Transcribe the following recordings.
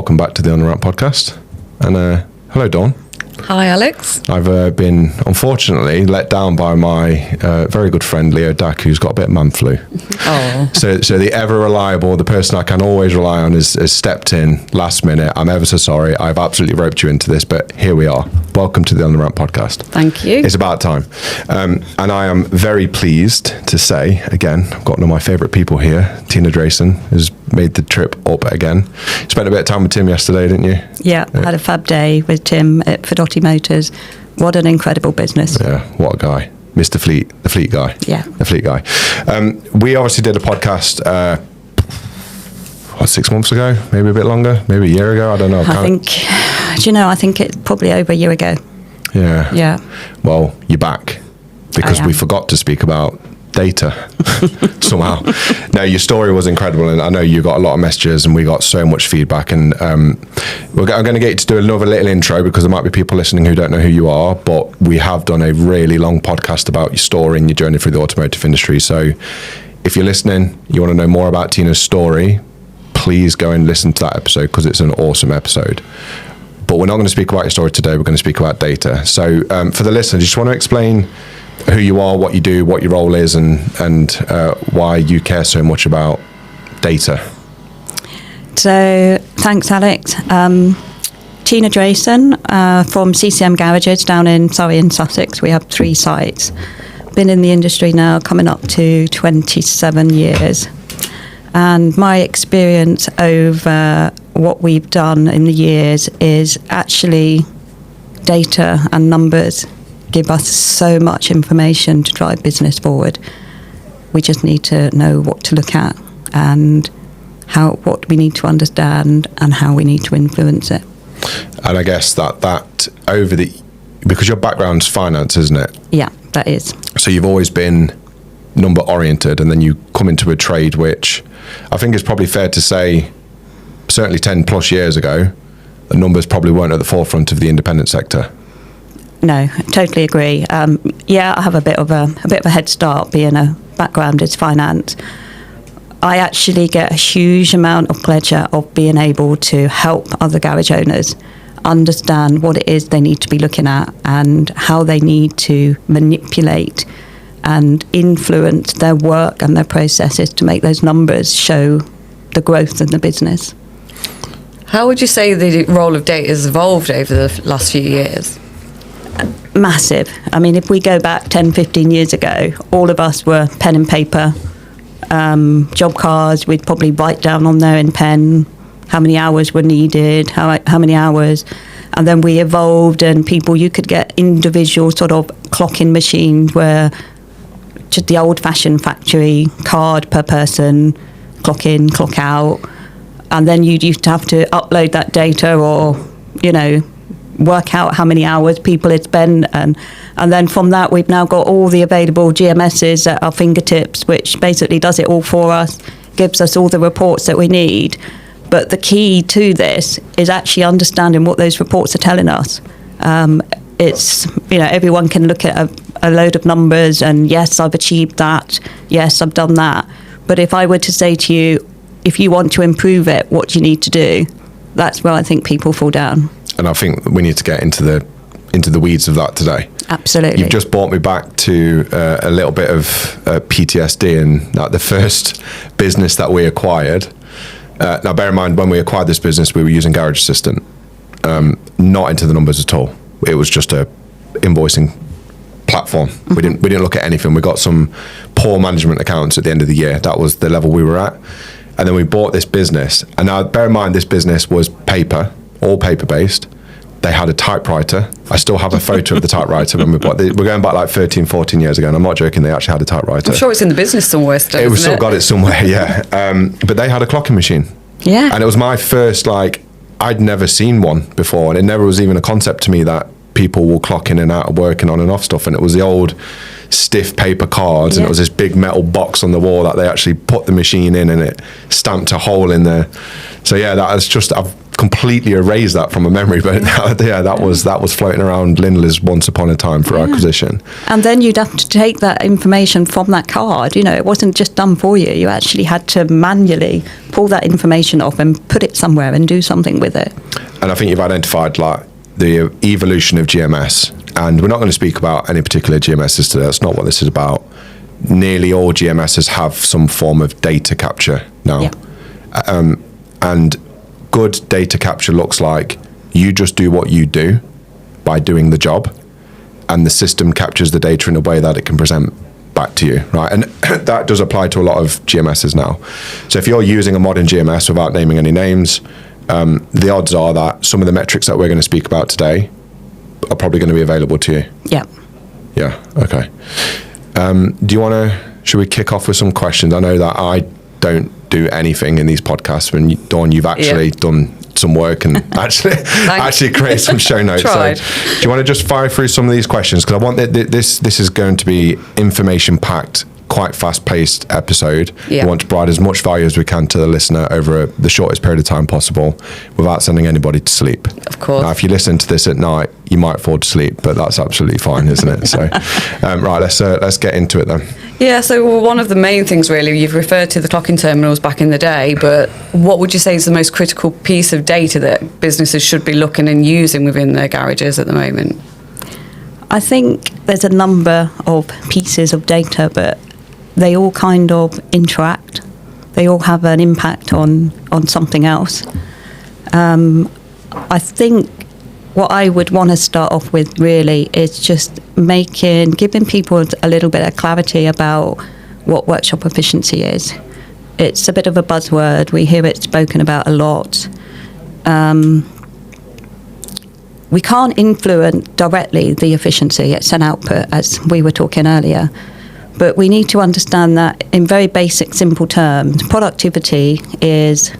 welcome back to the On The Ramp podcast. And hello, Dawn. Hi, Alex. I've been, unfortunately, let down by my very good friend, Leo Dack, who's got a bit of man flu. Oh. So the ever-reliable, the person I can always rely on has stepped in last minute. I'm ever so sorry. I've absolutely roped you into this, but here we are. Welcome to the On The Ramp podcast. Thank you. It's about time. And I am very pleased to say, again, I've got one of my favourite people here, Tina Drayson, has made the trip up again. Spent a bit of time with Tim yesterday, didn't you? Yeah, had a fab day with Tim at Fidotti Motors. What an incredible business. Yeah, what a guy. Mr. Fleet, the Fleet guy. Yeah. The Fleet guy. We obviously did a podcast, 6 months ago? Maybe a bit longer? Maybe a year ago? I don't know. I think it's probably over a year ago. Yeah. Yeah. Well, you're back because we forgot to speak about data somehow. No, your story was incredible, and I know you got a lot of messages and we got so much feedback, and I'm going to get you to do another little intro because there might be people listening who don't know who you are, but we have done a really long podcast about your story and your journey through the automotive industry. So if you're listening, you want to know more about Tina's story, please go and listen to that episode because it's an awesome episode. But we're not going to speak about your story today, we're going to speak about data. So for the listeners, you just want to explain who you are, what you do, what your role is, and why you care so much about data. So thanks, Alex. Tina Drayson from CCM Garages down in Surrey and Sussex. We have 3 sites. Been in the industry now coming up to 27 years. And my experience over what we've done in the years is actually data and numbers give us so much information to drive business forward. We just need to know what to look at and what we need to understand and how we need to influence it. And I guess that because your background's finance, isn't it? Yeah, that is. So you've always been number oriented, and then you come into a trade which I think is probably fair to say, certainly 10 plus years ago, the numbers probably weren't at the forefront of the independent sector. No, totally agree. I have a bit of a head start being a background is finance. I actually get a huge amount of pleasure of being able to help other garage owners understand what it is they need to be looking at and how they need to manipulate and influence their work and their processes to make those numbers show the growth in the business. How would you say the role of data has evolved over the last few years? Massive. I mean, if we go back 10, 15 years ago, all of us were pen and paper, job cards. We'd probably write down on there in pen how many hours were needed, how many hours. And then we evolved, and you could get individual sort of clocking machines where just the old-fashioned factory card per person, clock in, clock out. And then you used to have to upload that data or, work out how many hours people had spent, and then from that we've now got all the available GMSs at our fingertips, which basically does it all for us, gives us all the reports that we need. But the key to this is actually understanding what those reports are telling us. It's everyone can look at a load of numbers and yes, I've achieved that, yes, I've done that, but if I were to say to you, if you want to improve it, what do you need to do? That's where I think people fall down. And I think we need to get into the weeds of that today. Absolutely. You've just brought me back to a little bit of PTSD in the first business that we acquired. Now, bear in mind, when we acquired this business, we were using Garage Assistant, not into the numbers at all. It was just a invoicing platform. Mm-hmm. We didn't look at anything. We got some poor management accounts at the end of the year. That was the level we were at. And then we bought this business. And now, bear in mind, this business was all paper-based. They had a typewriter. I still have a photo of the typewriter when we bought it. We're going back like 13, 14 years ago, and I'm not joking, they actually had a typewriter. I'm sure it's in the business somewhere still, We've still got it somewhere, yeah. But they had a clocking machine. Yeah. And it was my first, I'd never seen one before, and it never was even a concept to me that people will clock in and out of work and on and off stuff. And it was the old stiff paper cards, and it was this big metal box on the wall that they actually put the machine in, and it stamped a hole in there. So yeah, that is just, I've completely erased that from my memory, but that was floating around Lindley's once upon a time for acquisition. And then you'd have to take that information from that card. It wasn't just done for you. You actually had to manually pull that information off and put it somewhere and do something with it. And I think you've identified like the evolution of GMS, and we're not going to speak about any particular GMSs today. That's not what this is about. Nearly all GMSs have some form of data capture now. Yeah. And good data capture looks like you just do what you do by doing the job, and the system captures the data in a way that it can present back to you, right? And that does apply to a lot of GMSs now. So if you're using a modern GMS, without naming any names, the odds are that some of the metrics that we're going to speak about today are probably going to be available to you. Yeah. Yeah, okay. Should we kick off with some questions? I know that I don't do anything in these podcasts, when Dawn, you've actually done some work and actually create some show notes. So do you want to just fire through some of these questions? Because I want this is going to be information packed, quite fast paced episode. We want to provide as much value as we can to the listener over the shortest period of time possible without sending anybody to sleep. Of course. Now, if you listen to this at night, you might fall to sleep, but that's absolutely fine, isn't it? So, right, let's get into it then. Yeah, so one of the main things really, you've referred to the clocking terminals back in the day, but what would you say is the most critical piece of data that businesses should be looking and using within their garages at the moment? I think there's a number of pieces of data, but they all kind of interact. They all have an impact on something else. I think what I would want to start off with really is just giving people a little bit of clarity about what workshop efficiency is. It's a bit of a buzzword. We hear it spoken about a lot. We can't influence directly the efficiency. It's an output, as we were talking earlier. But we need to understand that in very basic, simple terms, productivity is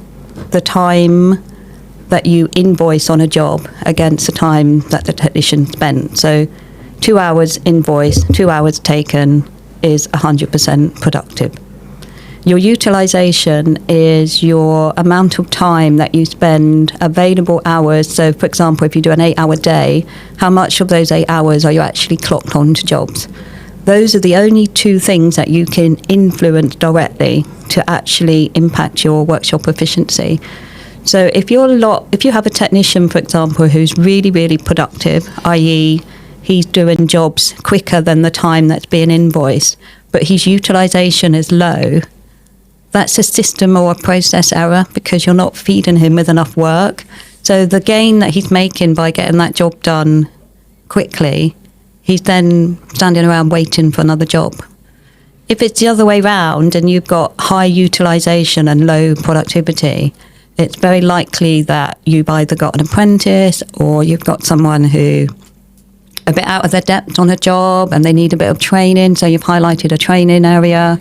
the time that you invoice on a job against the time that the technician spent. So 2 hours invoice, 2 hours taken is 100% productive. Your utilisation is your amount of time that you spend, available hours. So, for example, if you do an 8-hour day, how much of those 8 hours are you actually clocked onto jobs? Those are the only two things that you can influence directly to actually impact your workshop efficiency. So if you have a technician, for example, who's really, really productive, i.e. he's doing jobs quicker than the time that's being invoiced, but his utilisation is low, that's a system or a process error because you're not feeding him with enough work. So the gain that he's making by getting that job done quickly, he's then standing around waiting for another job. If it's the other way round and you've got high utilisation and low productivity, it's very likely that you've either got an apprentice or you've got someone who a bit out of their depth on a job and they need a bit of training, so you've highlighted a training area.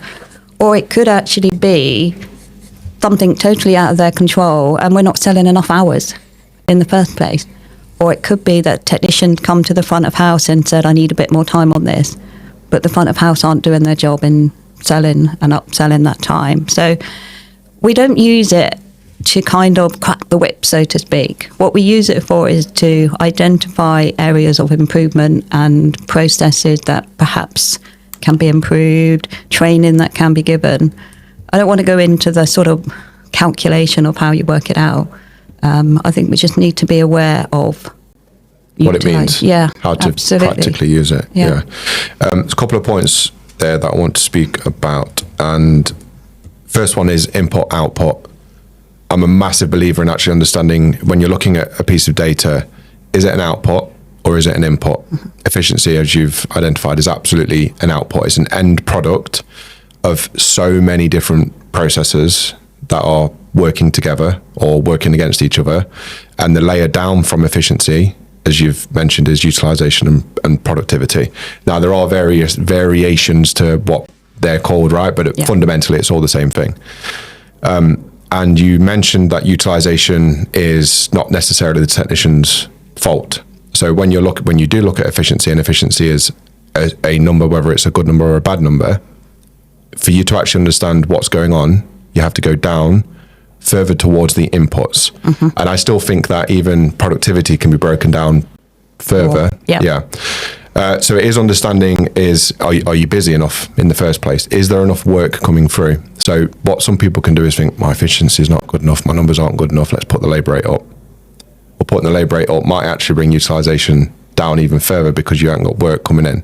Or it could actually be something totally out of their control and we're not selling enough hours in the first place. Or it could be that technicians come to the front of house and said, I need a bit more time on this, but the front of house aren't doing their job in selling and upselling that time. So we don't use it to kind of crack the whip, so to speak. What we use it for is to identify areas of improvement and processes that perhaps can be improved, training that can be given. I don't want to go into the sort of calculation of how you work it out. I think we just need to be aware of what it means, how to absolutely practically use it. There's a couple of points there that I want to speak about, and first one is input output. I'm a massive believer in actually understanding when you're looking at a piece of data, is it an output or is it an input? Mm-hmm. Efficiency, as you've identified, is absolutely an output. It's an end product of so many different processes that are working together or working against each other. And the layer down from efficiency, as you've mentioned, is utilisation and productivity. Now, there are various variations to what they're called, right? But fundamentally, it's all the same thing. And you mentioned that utilisation is not necessarily the technician's fault. So when you do look at efficiency, and efficiency is a number, whether it's a good number or a bad number, for you to actually understand what's going on, you have to go down further towards the inputs. And I still think that even productivity can be broken down further. So it is understanding are you busy enough in the first place? Is there enough work coming through? So what some people can do is think, my efficiency is not good enough, my numbers aren't good enough, let's put the labour rate up. Or putting the labour rate up might actually bring utilisation down even further because you haven't got work coming in.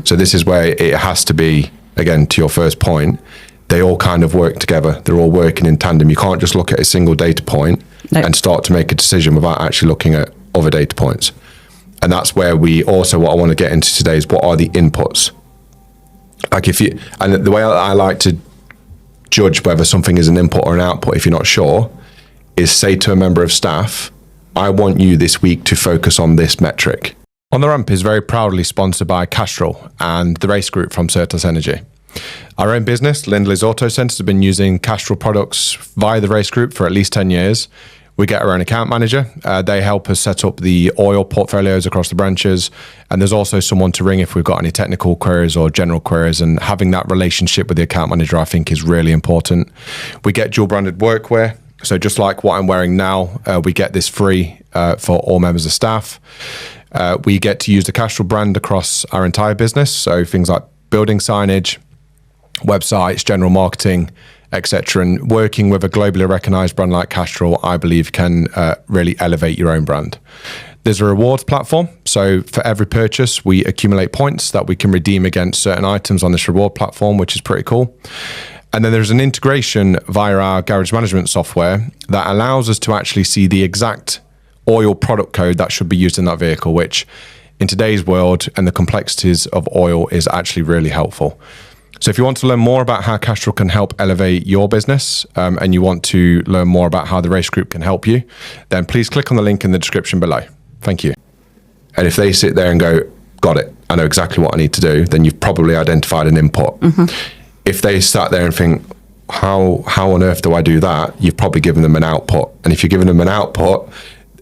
So this is where it has to be, again, to your first point, they all kind of work together. They're all working in tandem. You can't just look at a single data point and start to make a decision without actually looking at other data points. And that's where what I want to get into today is what are the inputs? Like and the way I like to judge whether something is an input or an output, if you're not sure, is say to a member of staff, I want you this week to focus on this metric. On the Ramp is very proudly sponsored by Castrol and the race group from Surplus Energy. Our own business, Lindley's Auto Centres, has been using Castrol products via the race group for at least 10 years. We get our own account manager. They help us set up the oil portfolios across the branches. And there's also someone to ring if we've got any technical queries or general queries. And having that relationship with the account manager, I think, is really important. We get dual branded workwear. So just like what I'm wearing now, we get this free for all members of staff. We get to use the Castrol brand across our entire business. So things like building signage, websites, general marketing, etc. And working with a globally recognized brand like Castrol, I believe, can really elevate your own brand. There's a rewards platform. So for every purchase, we accumulate points that we can redeem against certain items on this reward platform, which is pretty cool. And then there's an integration via our garage management software that allows us to actually see the exact oil product code that should be used in that vehicle, which in today's world and the complexities of oil is actually really helpful. So if you want to learn more about how Castrol can help elevate your business and you want to learn more about how the race group can help you, then please click on the link in the description below. Thank you. And if they sit there and go, got it, I know exactly what I need to do, then you've probably identified an input. If they sat there and think, how on earth do I do that? You've probably given them an output. And if you're giving them an output,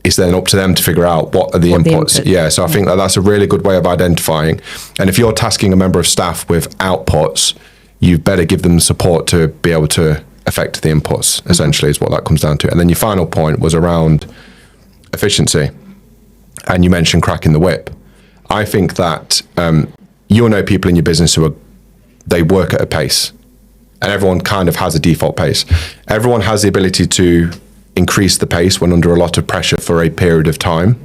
it's then up to them to figure out what are the inputs. So I think that's a really good way of identifying. And if you're tasking a member of staff with outputs, you better give them support to be able to affect the inputs, essentially, is what that comes down to. And then your final point was around efficiency. And you mentioned cracking the whip. I think that you'll know people in your business they work at a pace. And everyone kind of has a default pace. Everyone has the ability to increase the pace when under a lot of pressure for a period of time,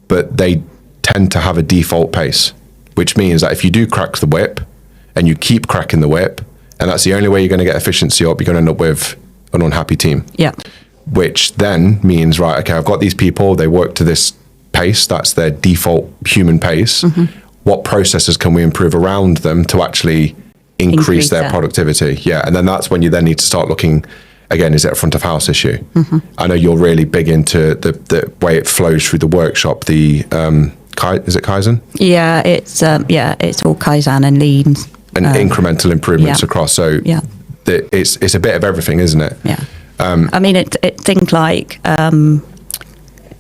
but they tend to have a default pace, which means that if you do crack the whip and you keep cracking the whip, and that's the only way you're going to get efficiency up, you're going to end up with an unhappy team. Which then means, right, okay, I've got these people, they work to this pace, that's their default human pace. What processes can we improve around them to actually increase their productivity? And then that's when you then need to start looking. Again, is it a front of house issue? I know you're really big into the way it flows through the workshop. Is it Kaizen? It's all Kaizen and Lean. And incremental improvements across. So it's a bit of everything, isn't it? I mean, it things like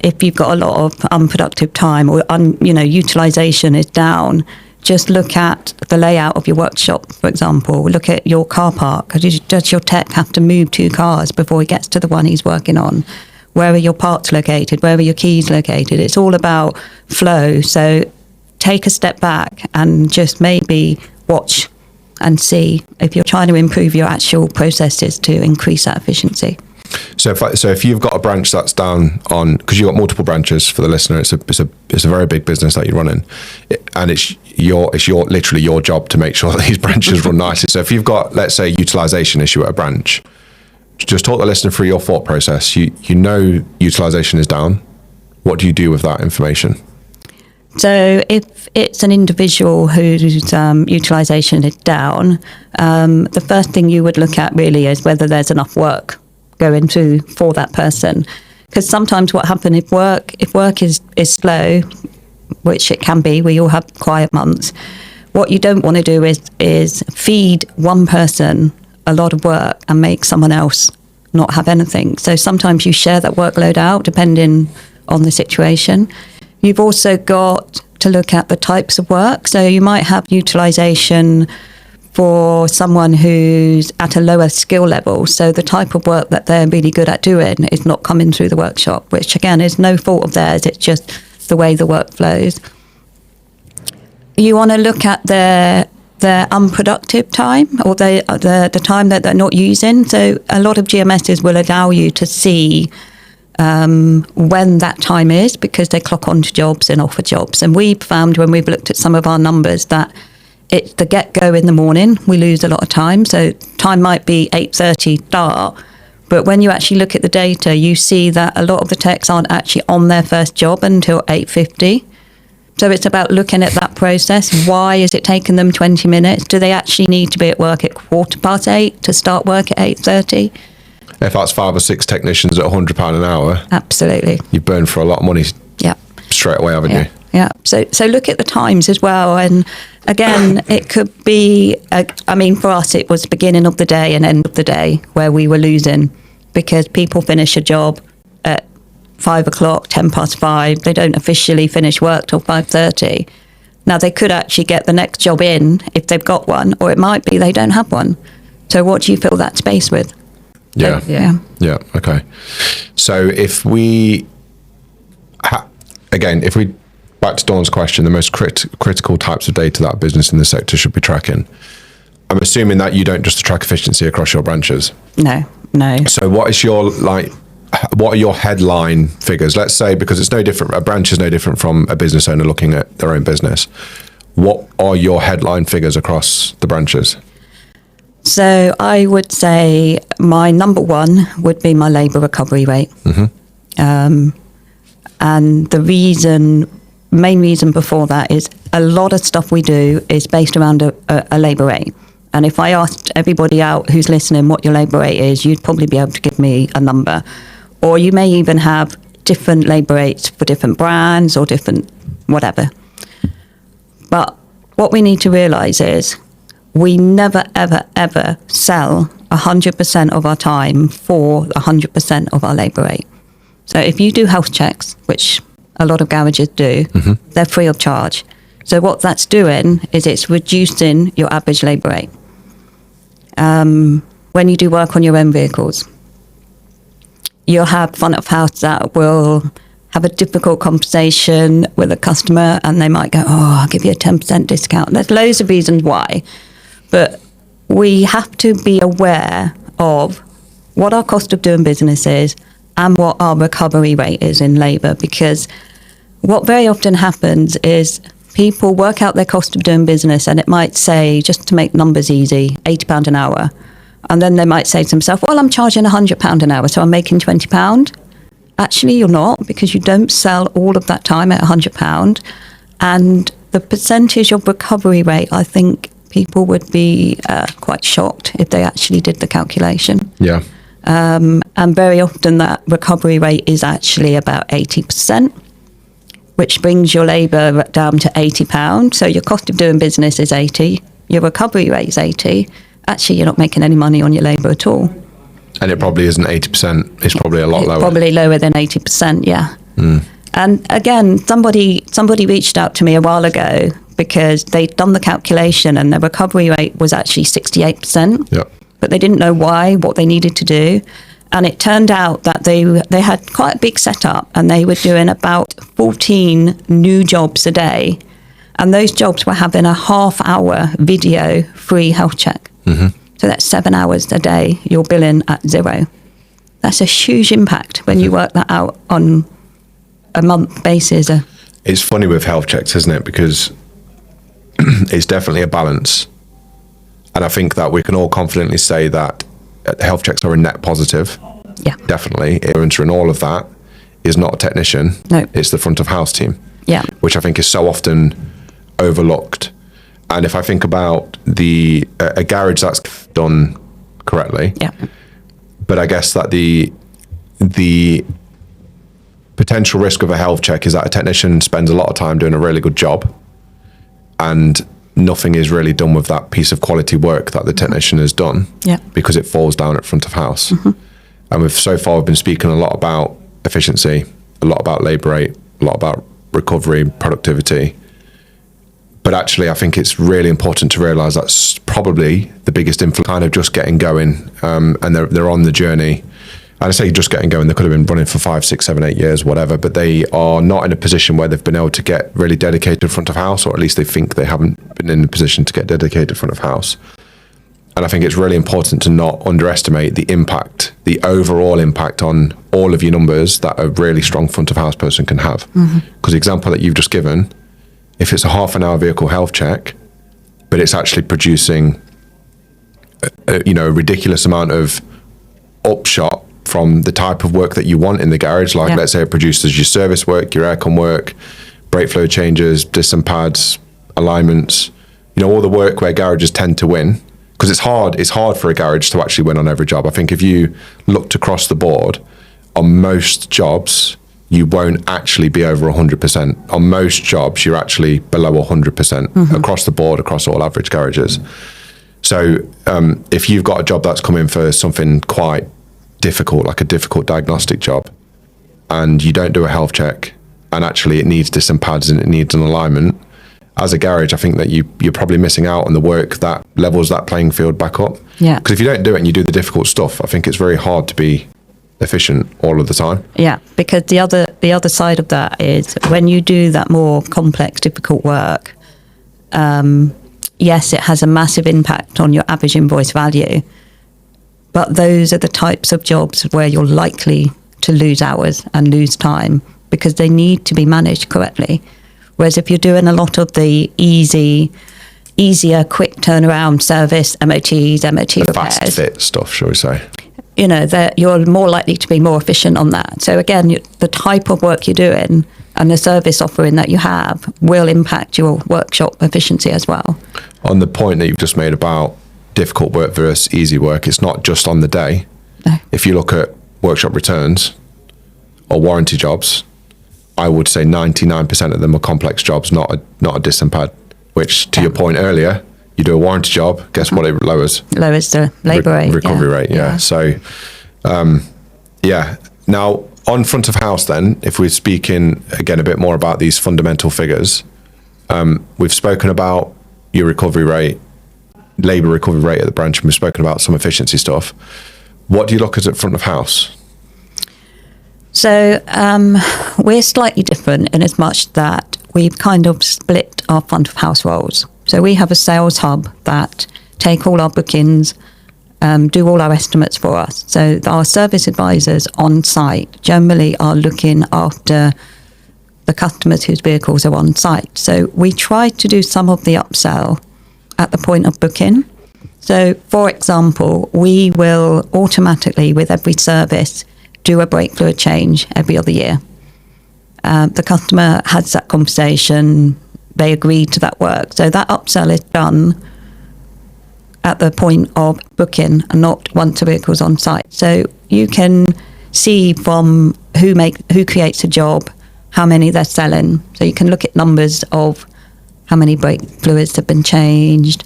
if you've got a lot of unproductive time or utilisation is down, just look at the layout of your workshop, for example. Look at your car park. Does your tech have to move 2 cars before he gets to the one he's working on? Where are your parts located? Where are your keys located? It's all about flow. So take a step back and just maybe watch and see if you're trying to improve your actual processes to increase that efficiency. So if you've got a branch that's down on, because you've got multiple branches for the listener, it's a very big business that you're running, and it's literally your job to make sure that these branches run nicely. So if you've got, let's say, utilisation issue at a branch, just talk the listener through your thought process. You know utilisation is down. What do you do with that information? So if it's an individual whose utilisation is down, the first thing you would look at really is whether there's enough work going through for that person. Because sometimes what happens if work is slow, which it can be, we all have quiet months, what you don't want to do is feed one person a lot of work and make someone else not have anything. So sometimes you share that workload out depending on the situation. You've also got to look at the types of work. So you might have utilisation for someone who's at a lower skill level. So the type of work that they're really good at doing is not coming through the workshop, which again is no fault of theirs. It's just the way the work flows. You want to look at their unproductive time, or the time that they're not using. So a lot of GMSs will allow you to see when that time is, because they clock onto jobs and offer jobs. And we've found, when we've looked at some of our numbers, that it's the get-go in the morning. We lose a lot of time. So time might be 8:30 start, but when you actually look at the data, you see that a lot of the techs aren't actually on their first job until 8:50. So it's about looking at that process. Why is it taking them 20 minutes? Do they actually need to be at work at 8:15 to start work at 8:30? If that's 5 or 6 technicians at £100 an hour, Absolutely. you've burned for a lot of money straight away, haven't you? Yeah. So look at the times as well. And again, it could be, for us, it was beginning of the day and end of the day where we were losing, because people finish a job at 5 o'clock, 5:10. They don't officially finish work till 5:30. Now, they could actually get the next job in if they've got one, or it might be they don't have one. So what do you fill that space with? Yeah. Okay. So if we, back to Dawn's question, the most critical types of data that a business in the sector should be tracking, I'm assuming that you don't just track efficiency across your branches. No. So what are your headline figures? Let's say, because it's no different, a branch is no different from a business owner looking at their own business. What are your headline figures across the branches? So I would say my number one would be my labour recovery rate. Mm-hmm. And the main reason before that is a lot of stuff we do is based around a labour rate. And if I asked everybody out who's listening what your labour rate is, you'd probably be able to give me a number. Or you may even have different labour rates for different brands or different whatever. But what we need to realise is we never, ever, ever sell 100% of our time for 100% of our labour rate. So if you do health checks, which a lot of garages do, mm-hmm. they're free of charge. So what that's doing is it's reducing your average labour rate. When you do work on your own vehicles, you'll have front of house that will have a difficult conversation with a customer, and they might go, I'll give you a 10% discount. There's loads of reasons why. But we have to be aware of what our cost of doing business is and what our recovery rate is in labour, because what very often happens is people work out their cost of doing business, and it might say, just to make numbers easy, £80 an hour. And then they might say to themselves, well, I'm charging £100 an hour, so I'm making £20. Actually, you're not, because you don't sell all of that time at £100. And the percentage of recovery rate, I think people would be quite shocked if they actually did the calculation. Yeah. And very often that recovery rate is actually about 80%, which brings your labour down to £80. So your cost of doing business is 80, your recovery rate is 80. Actually, you're not making any money on your labour at all. And it probably isn't 80%. It's probably a lot lower. Probably lower than 80%, yeah. Mm. And again, somebody reached out to me a while ago because they'd done the calculation and their recovery rate was actually 68%. Yeah. But they didn't know what they needed to do. And it turned out that they had quite a big setup, and they were doing about 14 new jobs a day. And those jobs were having a half-hour video-free health check. Mm-hmm. So that's 7 hours a day you're billing at zero. That's a huge impact when you work that out on a month basis. It's funny with health checks, isn't it? Because it's definitely a balance. And I think that we can all confidently say that health checks are a net positive. Yeah. Definitely. And all of that is not a technician. No. It's the front of house team. Yeah. Which I think is so often overlooked. And if I think about a garage that's done correctly, yeah. But I guess that the potential risk of a health check is that a technician spends a lot of time doing a really good job, and nothing is really done with that piece of quality work that the technician has done, because it falls down at front of house. Mm-hmm. And we've been speaking a lot about efficiency, a lot about labour rate, a lot about recovery, productivity. But actually, I think it's really important to realise that's probably the biggest influence, kind of just getting going, and they're on the journey. And I say just getting going, they could have been running for 5, 6, 7, 8 years, whatever, but they are not in a position where they've been able to get really dedicated front of house, or at least they think they haven't been in a position to get dedicated front of house. And I think it's really important to not underestimate the impact, the overall impact on all of your numbers that a really strong front of house person can have. Because the example that you've just given, if it's a half an hour vehicle health check, but it's actually producing a ridiculous amount of upshot from the type of work that you want in the garage, like let's say it produces your service work, your aircon work, brake fluid changes, disc and pads, alignments, all the work where garages tend to win. Because it's hard for a garage to actually win on every job. I think if you looked across the board, on most jobs, you won't actually be over 100%. On most jobs, you're actually below 100% across the board, across all average garages. So if you've got a job that's come in for something quite difficult, like a difficult diagnostic job, and you don't do a health check, and actually it needs disc and pads and it needs an alignment, as a garage, I think that you're probably missing out on the work that levels that playing field back up. Yeah. Because if you don't do it and you do the difficult stuff, I think it's very hard to be efficient all of the time. Yeah, because the other side of that is when you do that more complex, difficult work, yes, it has a massive impact on your average invoice value, but those are the types of jobs where you're likely to lose hours and lose time because they need to be managed correctly. Whereas if you're doing a lot of the easier, quick turnaround service, MOTs, MOT the repairs, fast fit stuff, shall we say? You're more likely to be more efficient on that. So again, the type of work you're doing and the service offering that you have will impact your workshop efficiency as well. On the point that you've just made about difficult work versus easy work, it's not just on the day. No. If you look at workshop returns or warranty jobs, I would say 99% of them are complex jobs, not a disc and pad, which to your point earlier, you do a warranty job, guess what it lowers? Lowers the labour rate. Recovery rate, yeah. So, Now, on front of house then, if we're speaking again a bit more about these fundamental figures, we've spoken about your recovery rate, labour recovery rate at the branch, and we've spoken about some efficiency stuff. What do you look at front of house? So we're slightly different in as much that we've kind of split our front of house roles. So we have a sales hub that take all our bookings, do all our estimates for us. So our service advisors on site generally are looking after the customers whose vehicles are on site. So we try to do some of the upsell at the point of booking. So for example, we will automatically with every service do a brake fluid change every other year. The customer has that conversation, they agreed to that work. So that upsell is done at the point of booking and not once a vehicle's on site. So you can see from who creates a job, how many they're selling. So you can look at numbers of how many brake fluids have been changed.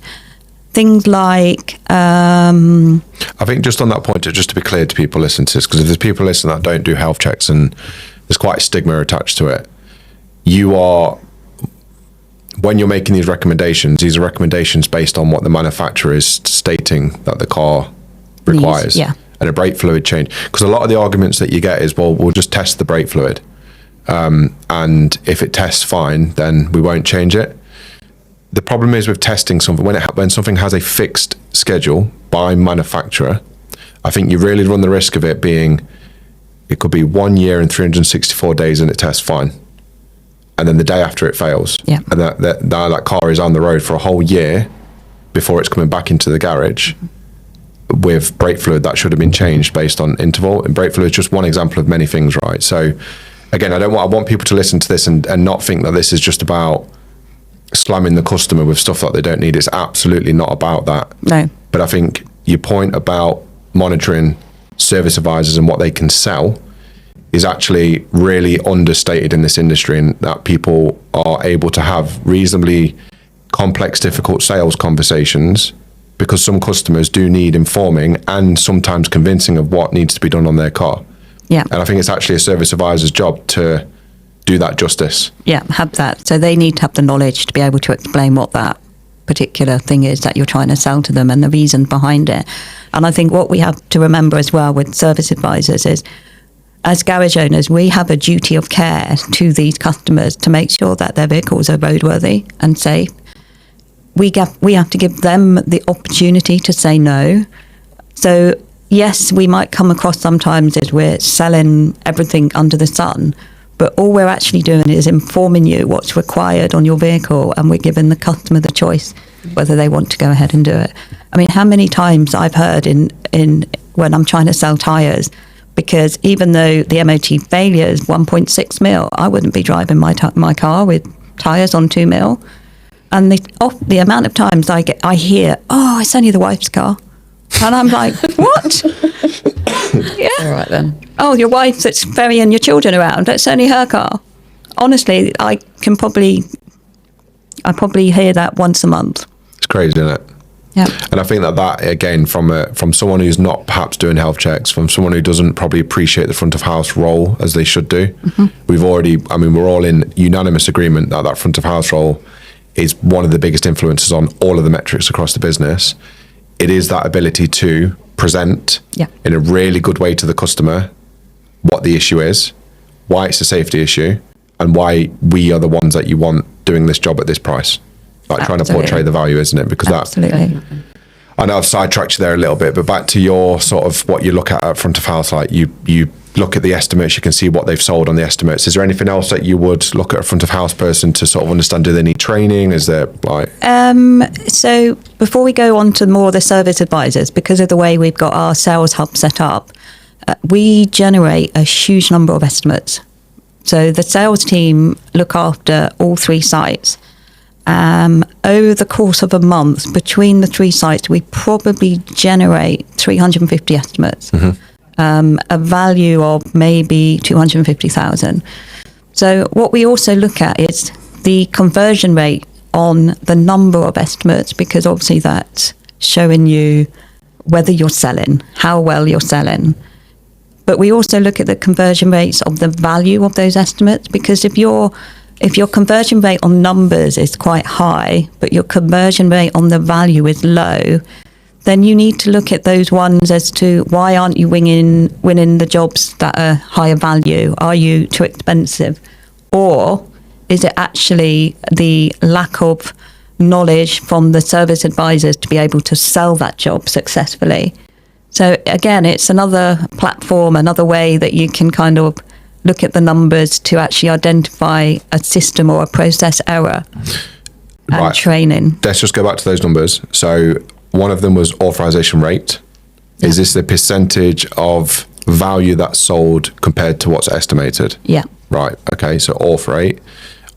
Things like... I think just on that point, just to be clear to people listening to this, because if there's people listening that don't do health checks and there's quite a stigma attached to it, when you're making these are recommendations based on what the manufacturer is stating that the car requires. Yeah. And a brake fluid change. Because a lot of the arguments that you get is, well, we'll just test the brake fluid. And if it tests fine, then we won't change it. The problem is with testing something, when something has a fixed schedule by manufacturer, I think you really run the risk of it could be 1 year and 364 days and it tests fine. And then the day after it fails. Yeah. And that car is on the road for a whole year before it's coming back into the garage with brake fluid that should have been changed based on interval. And brake fluid is just one example of many things, right? So again, I want people to listen to this and not think that this is just about slamming the customer with stuff that they don't need. It's absolutely not about that. No. But I think your point about monitoring service advisors and what they can sell is actually really understated in this industry, and that people are able to have reasonably complex, difficult sales conversations because some customers do need informing and sometimes convincing of what needs to be done on their car. Yeah. And I think it's actually a service advisor's job to do that justice. Yeah, have that. So they need to have the knowledge to be able to explain what that particular thing is that you're trying to sell to them and the reason behind it. And I think what we have to remember as well with service advisors is, as garage owners, we have a duty of care to these customers to make sure that their vehicles are roadworthy and safe. We have to give them the opportunity to say no. So yes, we might come across sometimes as we're selling everything under the sun, but all we're actually doing is informing you what's required on your vehicle, and we're giving the customer the choice whether they want to go ahead and do it. I mean, how many times I've heard in when I'm trying to sell tyres, because even though the MOT failure is 1.6 mil, I wouldn't be driving my car with tyres on 2 mil. And the amount of times I hear, oh, it's only the wife's car. And I'm like, what? Yeah. All right then. Oh, your wife that's ferrying your children around, it's only her car. Honestly, I probably hear that once a month. It's crazy, isn't it? Yeah. And I think that again, from someone who's not perhaps doing health checks, from someone who doesn't probably appreciate the front of house role as they should do, we're all in unanimous agreement that front of house role is one of the biggest influences on all of the metrics across the business. It is that ability to present in a really good way to the customer what the issue is, why it's a safety issue, and why we are the ones that you want doing this job at this price. Like trying to portray the value, isn't it? Because I know I've sidetracked you there a little bit, but back to your sort of what you look at front of house, like you look at the estimates, you can see what they've sold on the estimates. Is there anything else that you would look at a front of house person to sort of understand? Do they need training? Is there like... So before we go on to more of the service advisors, because of the way we've got our sales hub set up, we generate a huge number of estimates. So the sales team look after all 3 sites. Over the course of a month, between the 3 sites, we probably generate 350 estimates. A value of maybe 250,000. So what we also look at is the conversion rate on the number of estimates, because obviously that's showing you whether you're selling, how well you're selling. But we also look at the conversion rates of the value of those estimates, because if your conversion rate on numbers is quite high, but your conversion rate on the value is low, then you need to look at those ones as to why aren't you winning the jobs that are higher value? Are you too expensive? Or is it actually the lack of knowledge from the service advisors to be able to sell that job successfully? So again, it's another platform, another way that you can kind of look at the numbers to actually identify a system or a process error and training. Let's just go back to those numbers. So one of them was authorisation rate. Yeah. Is this the percentage of value that's sold compared to what's estimated? Yeah. Right. Okay. So auth rate.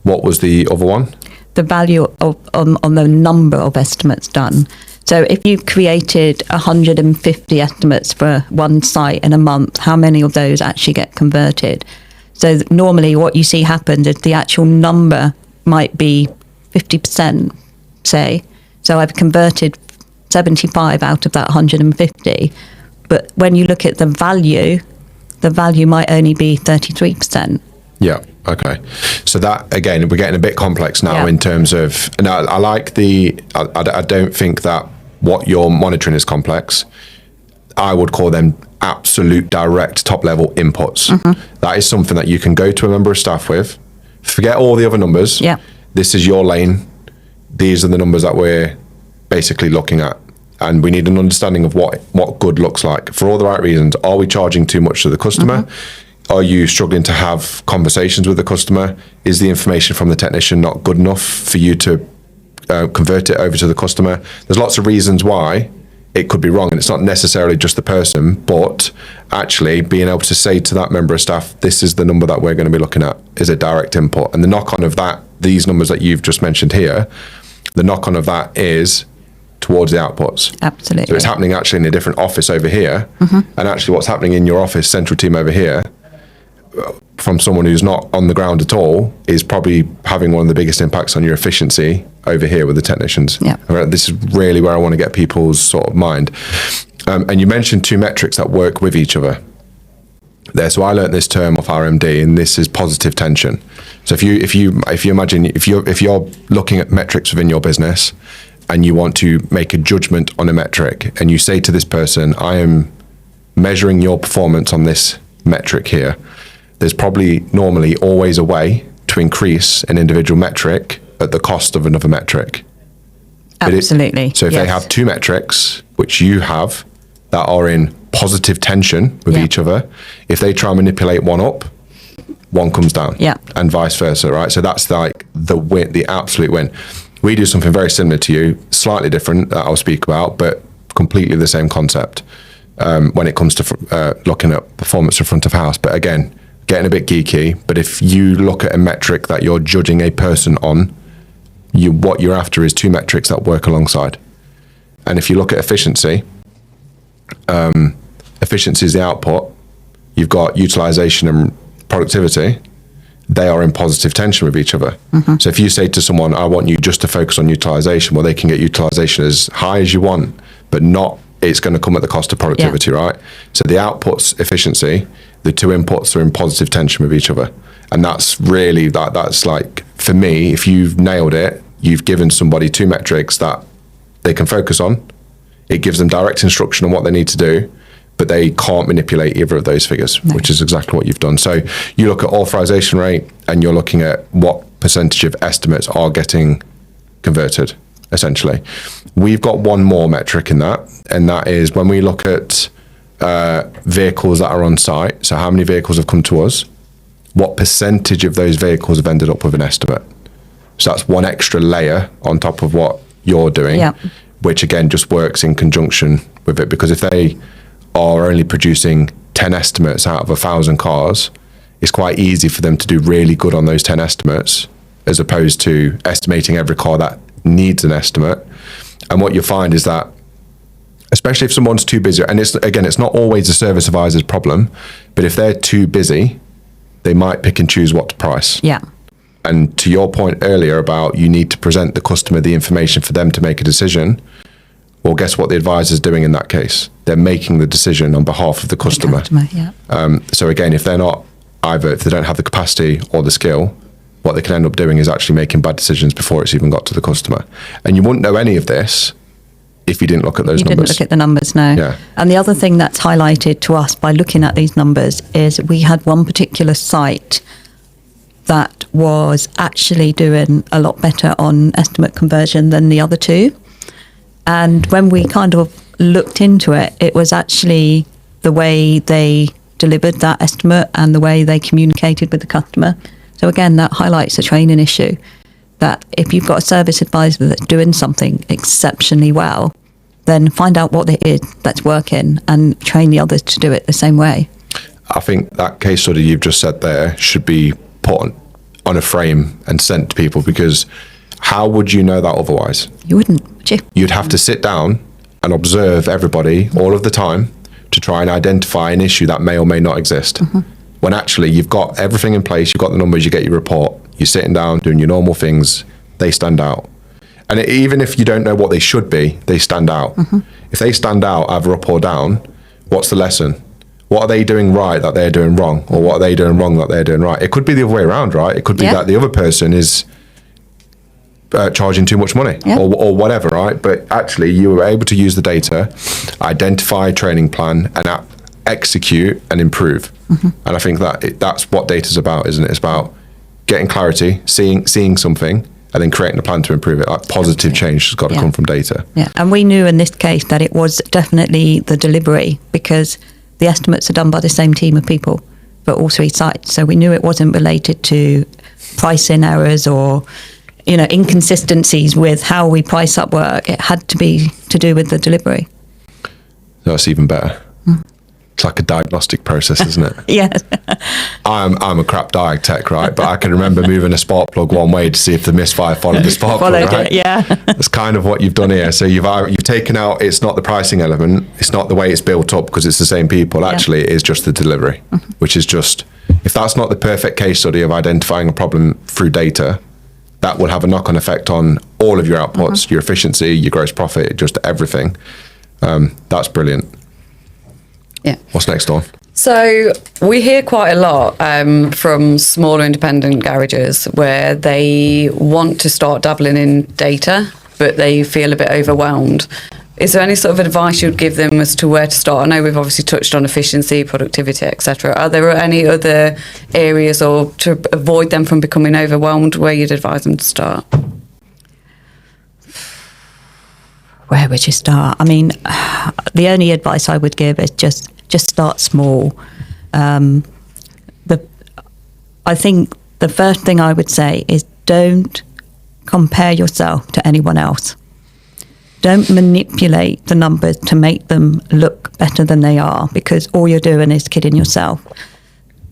What was the other one? The value on the number of estimates done. So if you created 150 estimates for one site in a month, how many of those actually get converted? So normally what you see happens is the actual number might be 50%, say. So I've converted 75 out of that 150. But when you look at the value might only be 33%. Yeah. Okay. So that, again, we're getting a bit complex now in terms of, now I like I don't think that what you're monitoring is complex. I would call them absolute direct top level inputs. That is something that you can go to a member of staff with, forget all the other numbers. Yeah. This is your lane. These are the numbers that we're basically looking at. And we need an understanding of what good looks like for all the right reasons. Are we charging too much to the customer? Are you struggling to have conversations with the customer? Is the information from the technician not good enough for you to convert it over to the customer? There's lots of reasons why it could be wrong, and it's not necessarily just the person, but actually being able to say to that member of staff, this is the number that we're going to be looking at, is a direct input. And the knock-on of that, these numbers that you've just mentioned here, the knock-on of that is towards the outputs. Absolutely. So it's happening actually in a different office over here, and actually what's happening in your office, central team over here, from someone who's not on the ground at all, is probably having one of the biggest impacts on your efficiency over here with the technicians. Yeah. This is really where I want to get people's sort of mind. And you mentioned 2 metrics that work with each other there. So I learned this term off RMD, and this is positive tension. So if you imagine if you're looking at metrics within your business and you want to make a judgment on a metric, and you say to this person, I am measuring your performance on this metric here, there's probably normally always a way to increase an individual metric at the cost of another metric. Absolutely. So if they have two metrics, which you have, that are in positive tension with each other, if they try and manipulate one up, one comes down, and vice versa, right? So that's like the win, the absolute win. We do something very similar to you, slightly different that I'll speak about, but completely the same concept when it comes to looking at performance in front of house. But again, getting a bit geeky, but if you look at a metric that you're judging a person on, what you're after is two metrics that work alongside. And if you look at efficiency, efficiency is the output. You've got utilization and productivity. They are in positive tension with each other. So if you say to someone, I want you just to focus on utilization, well, they can get utilization as high as you want, but not, it's going to come at the cost of productivity, right? So the output's efficiency, the two inputs are in positive tension with each other. And that's really, that's like, for me, if you've nailed it, you've given somebody two metrics that they can focus on. It gives them direct instruction on what they need to do, but they can't manipulate either of those figures, which is exactly what you've done. So you look at authorisation rate and you're looking at what percentage of estimates are getting converted, essentially. We've got one more metric in that, and that is when we look at vehicles that are on site. So how many vehicles have come to us? What percentage of those vehicles have ended up with an estimate? So that's one extra layer on top of what you're doing, which again just works in conjunction with it, because if they are only producing 10 estimates out of 1,000 cars, it's quite easy for them to do really good on those 10 estimates, as opposed to estimating every car that needs an estimate. And what you find is that, especially if someone's too busy, and it's not always the service advisor's problem, but if they're too busy, they might pick and choose what to price. And to your point earlier about you need to present the customer the information for them to make a decision, well, guess what the advisor's doing in that case? They're making the decision on behalf of the customer. So again, if they don't have the capacity or the skill, what they can end up doing is actually making bad decisions before it's even got to the customer. And you wouldn't know any of this if you didn't look at those numbers. You didn't look at the numbers, no. And the other thing that's highlighted to us by looking at these numbers is we had one particular site that was actually doing a lot better on estimate conversion than the other two. And when we kind of looked into it, it was actually the way they delivered that estimate and the way they communicated with the customer. So again, that highlights a training issue, that if you've got a service advisor that's doing something exceptionally well, then find out what it is that's working and train the others to do it the same way. I think that case study you've just said there should be put on a frame and sent to people, because how would you know that otherwise? You wouldn't, would you? You'd have to sit down and observe everybody all of the time to try and identify an issue that may or may not exist. When actually you've got everything in place, you've got the numbers, you get your report, you're sitting down doing your normal things, they stand out. And even if you don't know what they should be, they stand out. If they stand out either up or down, what's the lesson? What are they doing right that they're doing wrong? Or what are they doing wrong that they're doing right? It could be the other way around, right? It could be that the other person is charging too much money or whatever, right? But actually you were able to use the data, identify a training plan, and execute and improve. And I think that's what data's about, isn't it? It's about getting clarity, seeing something, and then creating a plan to improve it. Like positive change has got to come from data. And we knew in this case that it was definitely the delivery, because the estimates are done by the same team of people for all three sites. So we knew it wasn't related to pricing errors or inconsistencies with how we price up work. It had to be to do with the delivery. That's even better. It's like a diagnostic process, isn't it? Yes. I'm a crap diag tech, right? But I can remember moving a spark plug one way to see if the misfire followed the spark plug, right? That's kind of what you've done here. So you've taken out, it's not the pricing element, it's not the way it's built up because it's the same people. Actually, it is just the delivery, which is just, if that's not the perfect case study of identifying a problem through data, that will have a knock-on effect on all of your outputs, your efficiency, your gross profit, just everything. That's brilliant. Yeah. What's next, Dawn? So we hear quite a lot from smaller independent garages where they want to start dabbling in data, but they feel a bit overwhelmed. Is there any sort of advice you'd give them as to where to start? I know we've obviously touched on efficiency, productivity, etc. Are there any other areas, or to avoid them from becoming overwhelmed, where you'd advise them to start? Where would you start? I mean, the only advice I would give is just start small. I think the first thing I would say is don't compare yourself to anyone else. Don't manipulate the numbers to make them look better than they are, because all you're doing is kidding yourself.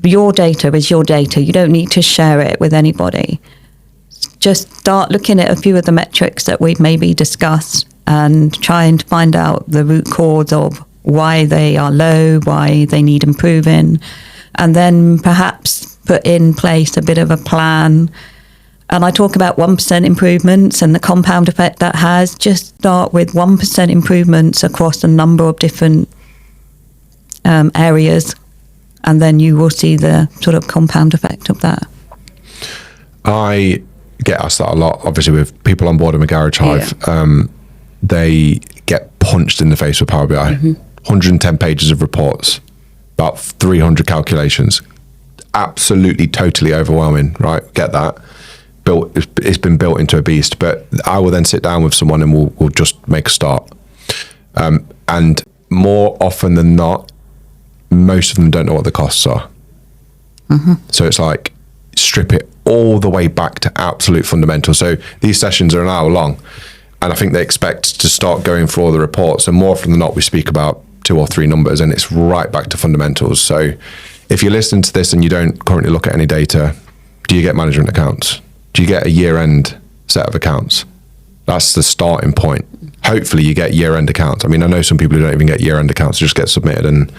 Your data is your data. You don't need to share it with anybody. Just start looking at a few of the metrics that we've maybe discussed and trying to find out the root cause of why they are low, why they need improving, and then perhaps put in place a bit of a plan. And I talk about 1% improvements and the compound effect that has. Just start with 1% improvements across a number of different areas, and then you will see the sort of compound effect of that. I get asked that a lot, obviously, with people on board in a garage hive. Yeah. They get punched in the face with Power BI. 110 pages of reports, about 300 calculations. Absolutely, totally overwhelming, right? Get that. It's been built into a beast, but I will then sit down with someone and we'll just make a start. And more often than not, most of them don't know what the costs are. So it's like, strip it all the way back to absolute fundamentals. So these sessions are an hour long, and I think they expect to start going through all the reports, and more often than not, we speak about 2 or 3 numbers, and it's right back to fundamentals. So if you're listening to this and you don't currently look at any data, do you get management accounts? Do you get a year-end set of accounts? That's the starting point. Hopefully you get year-end accounts. I mean, I know some people who don't even get year-end accounts, just get submitted and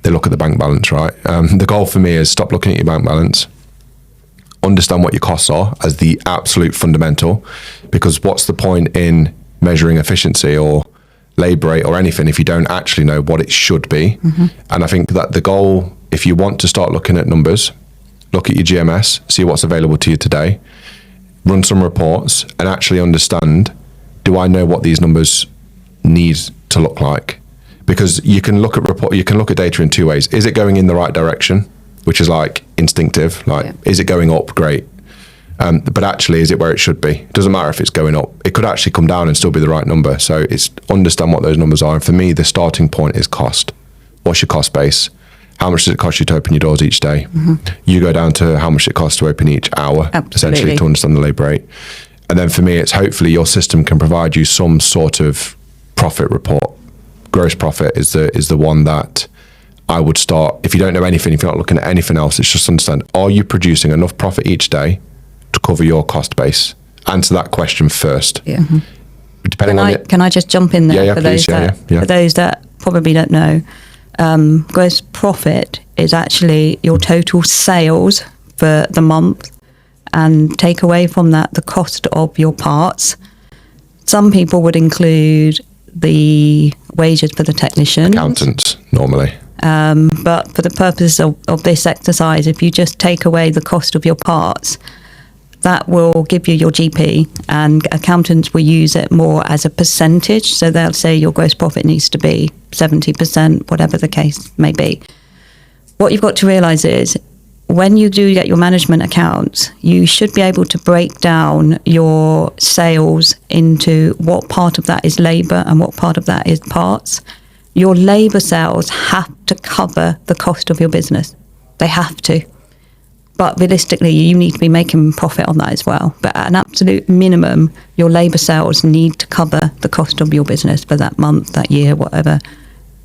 they look at the bank balance, right? The goal for me is stop looking at your bank balance, understand what your costs are as the absolute fundamental, because what's the point in measuring efficiency or labour rate or anything if you don't actually know what it should be? And I think that the goal, if you want to start looking at numbers, look at your GMS, see what's available to you today, run some reports and actually understand, do I know what these numbers need to look like? Because you can look at data in 2 ways. Is it going in the right direction, which is like instinctive, like is it going up? Great. But actually, is it where it should be? It doesn't matter if it's going up. It could actually come down and still be the right number. So it's understand what those numbers are. And for me, the starting point is cost. What's your cost base? How much does it cost you to open your doors each day? You go down to how much it costs to open each hour, essentially, to understand the labour rate. And then for me, it's hopefully your system can provide you some sort of profit report. Gross profit is the one that I would start. If you don't know anything, if you're not looking at anything else, it's just understand, are you producing enough profit each day to cover your cost base? Answer that question first. Can I just jump in there for those that probably don't know? Gross profit is actually your total sales for the month, and take away from that the cost of your parts. Some people would include the wages for the technicians. Accountants, normally. But for the purpose of this exercise, if you just take away the cost of your parts, that will give you your GP, and accountants will use it more as a percentage. So they'll say your gross profit needs to be 70%, whatever the case may be. What you've got to realise is, when you do get your management accounts, you should be able to break down your sales into what part of that is labour and what part of that is parts. Your labour sales have to cover the cost of your business. They have to. But realistically, you need to be making profit on that as well. But at an absolute minimum, your labour sales need to cover the cost of your business for that month, that year, whatever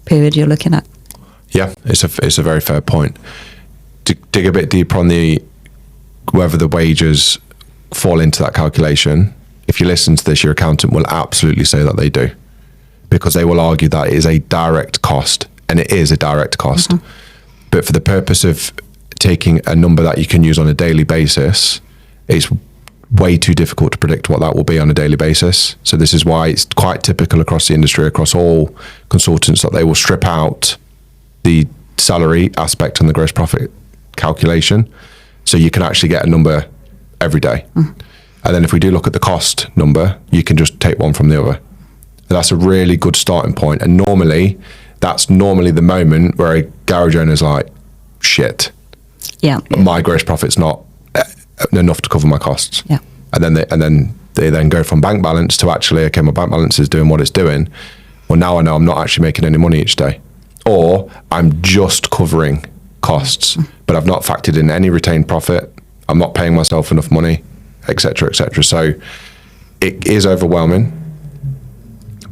period you're looking at. Yeah, it's a very fair point. To dig a bit deeper on whether the wages fall into that calculation, if you listen to this, your accountant will absolutely say that they do, because they will argue that it is a direct cost, and it is a direct cost. But for the purpose of taking a number that you can use on a daily basis, it's way too difficult to predict what that will be on a daily basis. So this is why it's quite typical across the industry, across all consultants, that they will strip out the salary aspect on the gross profit calculation. So you can actually get a number every day. And then if we do look at the cost number, you can just take one from the other. That's a really good starting point. And normally, that's normally the moment where a garage owner's like, shit, my gross profit's not enough to cover my costs. Yeah. And then they then go from bank balance to actually, okay, my bank balance is doing what it's doing. Well, now I know I'm not actually making any money each day. Or I'm just covering costs, but I've not factored in any retained profit. I'm not paying myself enough money, et cetera, et cetera. So it is overwhelming,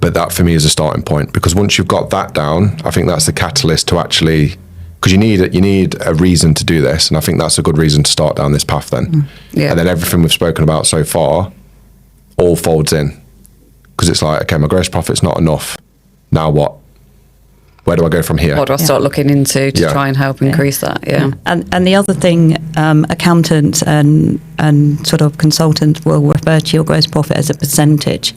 but that for me is a starting point, because once you've got that down, I think that's the catalyst to actually, because you need a reason to do this. And I think that's a good reason to start down this path then. Yeah. And then everything we've spoken about so far all folds in, because it's like, okay, my gross profit's not enough. Now what? Where do I go from here? What do I start looking into to try and help increase that? Yeah. And the other thing, accountants and sort of consultants will refer to your gross profit as a percentage.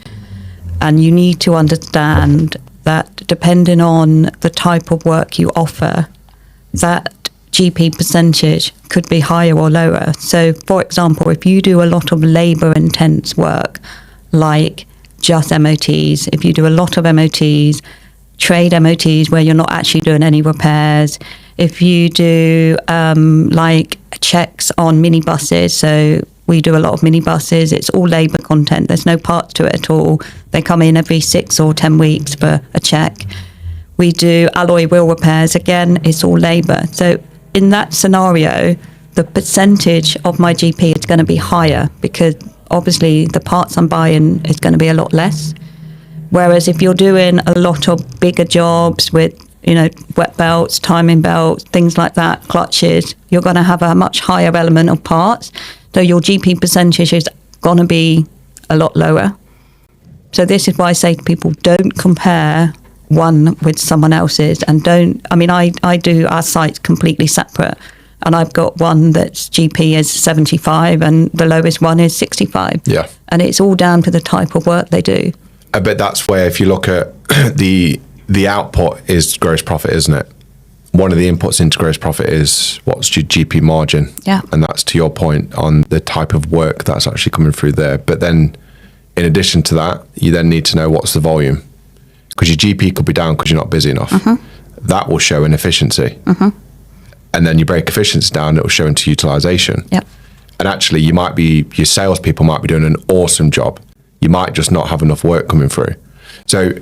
And you need to understand that depending on the type of work you offer, that GP percentage could be higher or lower. So, for example, if you do a lot of labour-intense work, like just MOTs, if you do a lot of MOTs, trade MOTs where you're not actually doing any repairs, if you do like checks on minibuses, so we do a lot of minibuses, it's all labour content, there's no parts to it at all. They come in every 6 or 10 weeks for a check. We do alloy wheel repairs, again, it's all labour. So in that scenario, the percentage of my GP is going to be higher, because obviously the parts I'm buying is going to be a lot less. Whereas if you're doing a lot of bigger jobs with, wet belts, timing belts, things like that, clutches, you're going to have a much higher element of parts. So your GP percentage is going to be a lot lower. So this is why I say to people, don't compare one with someone else's, and I do our sites completely separate. And I've got one that's GP is 75 and the lowest one is 65. Yeah. And it's all down to the type of work they do. But that's where, if you look at the output is gross profit, isn't it? One of the inputs into gross profit is what's your GP margin. Yeah. And that's to your point on the type of work that's actually coming through there. But then in addition to that, you then need to know what's the volume, because your GP could be down because you're not busy enough. That will show inefficiency. And then you break efficiency down, it will show into utilisation. Yep. And actually your salespeople might be doing an awesome job. You might just not have enough work coming through. So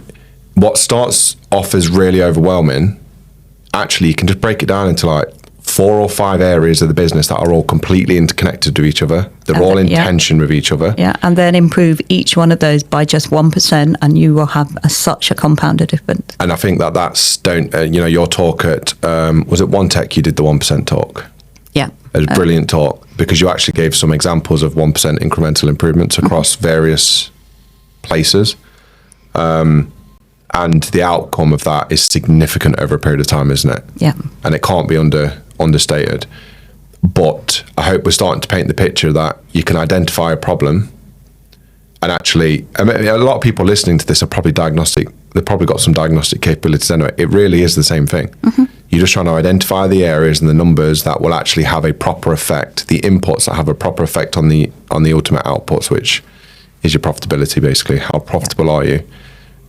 what starts off as really overwhelming, actually you can just break it down into like 4 or 5 areas of the business that are all completely interconnected to each other. They're all in tension with each other. Yeah, and then improve each one of those by just 1%, and you will have such a compounded difference. And I think that's your talk at, was it One Tech, you did the 1% talk? Yeah. It was a brilliant talk, because you actually gave some examples of 1% incremental improvements across various places. And the outcome of that is significant over a period of time, isn't it? Yeah. And it can't be understated. But I hope we're starting to paint the picture that you can identify a problem, and actually, a lot of people listening to this are probably diagnostic. They've probably got some diagnostic capabilities anyway. It really is the same thing. You're just trying to identify the areas and the numbers that will actually have a proper effect, the inputs that have a proper effect on the ultimate outputs, which is your profitability, basically. How profitable are you?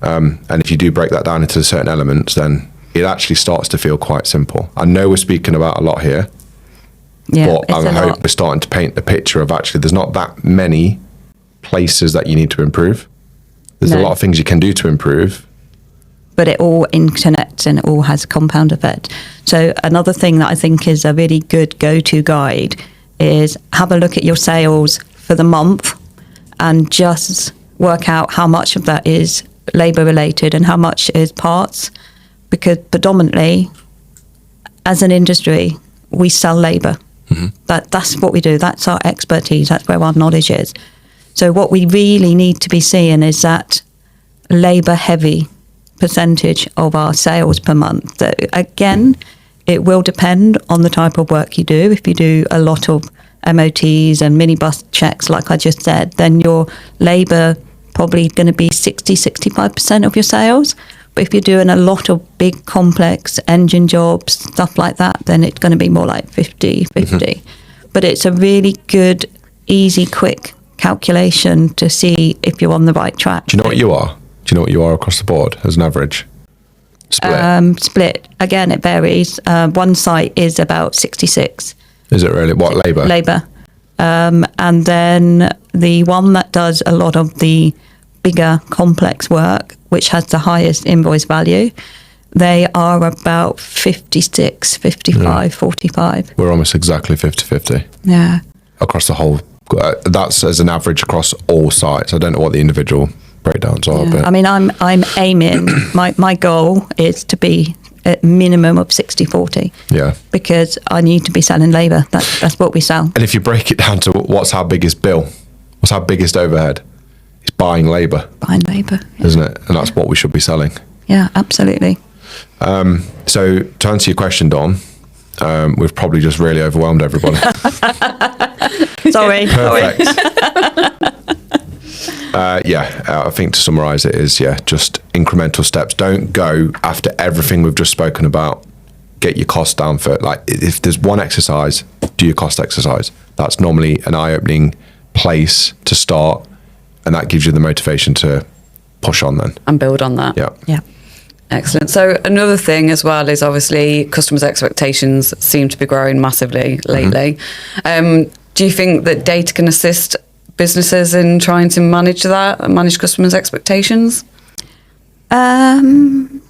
And if you do break that down into certain elements, then it actually starts to feel quite simple. I know we're speaking about a lot here, but I hope we're starting to paint the picture of actually there's not that many places that you need to improve. There's a lot of things you can do to improve. But it all interconnects and it all has a compound effect. So another thing that I think is a really good go-to guide is have a look at your sales for the month and just work out how much of that is labour related and how much is parts, because predominantly as an industry we sell labour. That's what we do, that's our expertise, that's where our knowledge is. So what we really need to be seeing is that labour heavy percentage of our sales per month. So again, it will depend on the type of work you do. If you do a lot of MOTs and minibus checks, like I just said, then your labour probably going to be 60-65% of your sales. if you're doing a lot of big complex engine jobs, stuff like that, then it's going to be more like 50-50. But it's a really good, easy, quick calculation to see if you're on the right track. Do you know what you are? Do you know what you are across the board as an average? Split. Split. Again, it varies. One site is about 66. Is it really? What, labour? Labour. And then the one that does a lot of the bigger complex work, which has the highest invoice value, they are about 56, 55, 45. We're almost exactly 50-50. Yeah. Across the whole, that's as an average across all sites. I don't know what the individual breakdowns are. Yeah. But I mean, I'm aiming, my goal is to be at minimum of 60-40. Yeah. Because I need to be selling labour. That's what we sell. And if you break it down to what's our biggest bill, what's our biggest overhead? It's buying labour. Buying labour. Yeah. Isn't it? And that's what we should be selling. Yeah, absolutely. So to answer your question, Dawn, we've probably just really overwhelmed everybody. Sorry. Perfect. I think to summarise it is, just incremental steps. Don't go after everything we've just spoken about. Get your costs down for, like, if there's one exercise, do your cost exercise. That's normally an eye-opening place to start, and that gives you the motivation to push on then. And build on that. Yeah. Yeah. Excellent. So another thing as well is obviously customers' expectations seem to be growing massively lately. Do you think that data can assist businesses in trying to manage that, manage customers' expectations? Can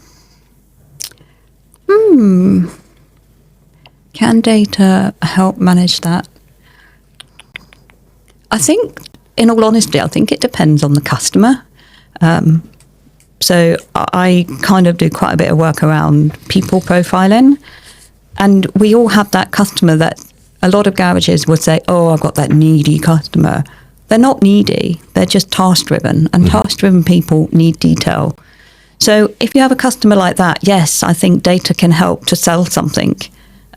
data help manage that? I think, in all honesty, I think it depends on the customer. So I kind of do quite a bit of work around people profiling, and we all have that customer that a lot of garages would say, oh, I've got that needy customer. They're not needy, they're just task-driven, and task-driven people need detail. So if you have a customer like that, yes, I think data can help to sell something.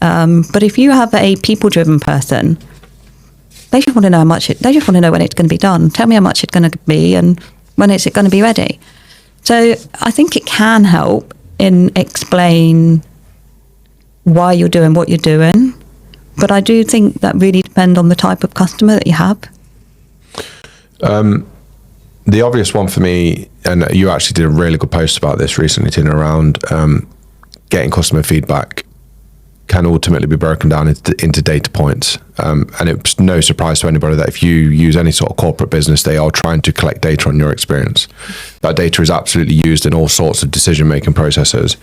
But if you have a people-driven person, they just want to know they just want to know when it's going to be done. Tell me how much it's going to be and when is it going to be ready. So I think it can help in explain why you're doing what you're doing. But I do think that really depends on the type of customer that you have. The obvious one for me, and you actually did a really good post about this recently, Tina, around getting customer feedback can ultimately be broken down into data points. And it's no surprise to anybody that if you use any sort of corporate business, they are trying to collect data on your experience. That data is absolutely used in all sorts of decision-making processes.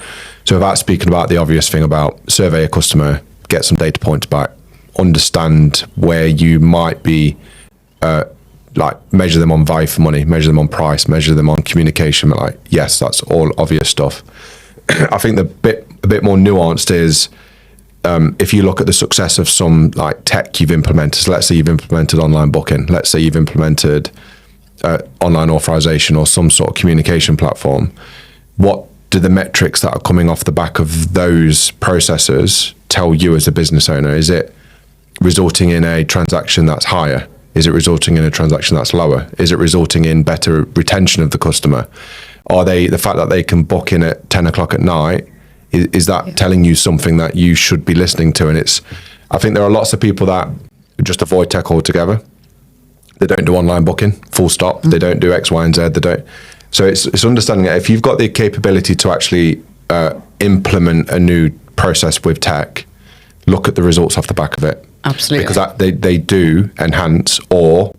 So without speaking about the obvious thing about survey a customer, get some data points back, understand where you might be, measure them on value for money, measure them on price, measure them on communication. Like, yes, that's all obvious stuff. I think a bit more nuanced is, if you look at the success of some like tech you've implemented, so let's say you've implemented online booking, let's say you've implemented online authorisation or some sort of communication platform, what do the metrics that are coming off the back of those processes tell you as a business owner? Is it resulting in a transaction that's higher? Is it resulting in a transaction that's lower? Is it resulting in better retention of the customer? Are they, the fact that they can book in at 10 o'clock at night, is that telling you something that you should be listening to? And I think there are lots of people that just avoid tech altogether. They don't do online booking, full stop. They don't do X, Y, and Z. They don't. So it's understanding that if you've got the capability to actually implement a new process with tech, look at the results off the back of it. Absolutely. Because they do enhance or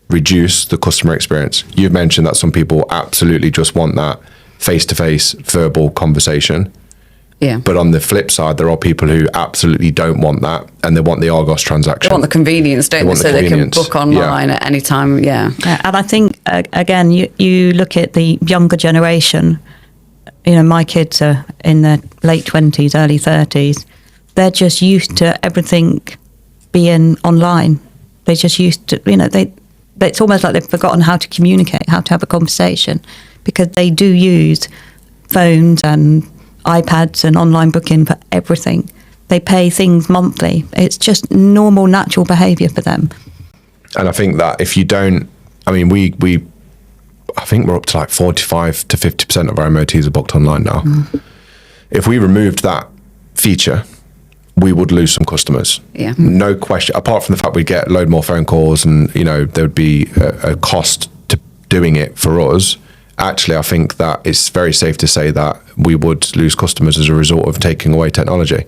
reduce the customer experience. You've mentioned that some people absolutely just want that face-to-face verbal conversation. Yeah. But on the flip side, there are people who absolutely don't want that, and they want the Argos transaction. They want the convenience, don't they? So they can book online at any time. Yeah. And I think, again, you look at the younger generation, my kids are in their late 20s, early 30s. They're just used to everything being online. They're just used to, it's almost like they've forgotten how to communicate, how to have a conversation, because they do use phones and iPads and online booking for everything. They pay things monthly. It's just normal, natural behaviour for them. And I think that if you don't, we I think we're up to like 45 to 50% of our MOTs are booked online now. If we removed that feature, we would lose some customers. Yeah. No question. Apart from the fact we get a load more phone calls and, there would be a cost to doing it for us. Actually, I think that it's very safe to say that we would lose customers as a result of taking away technology.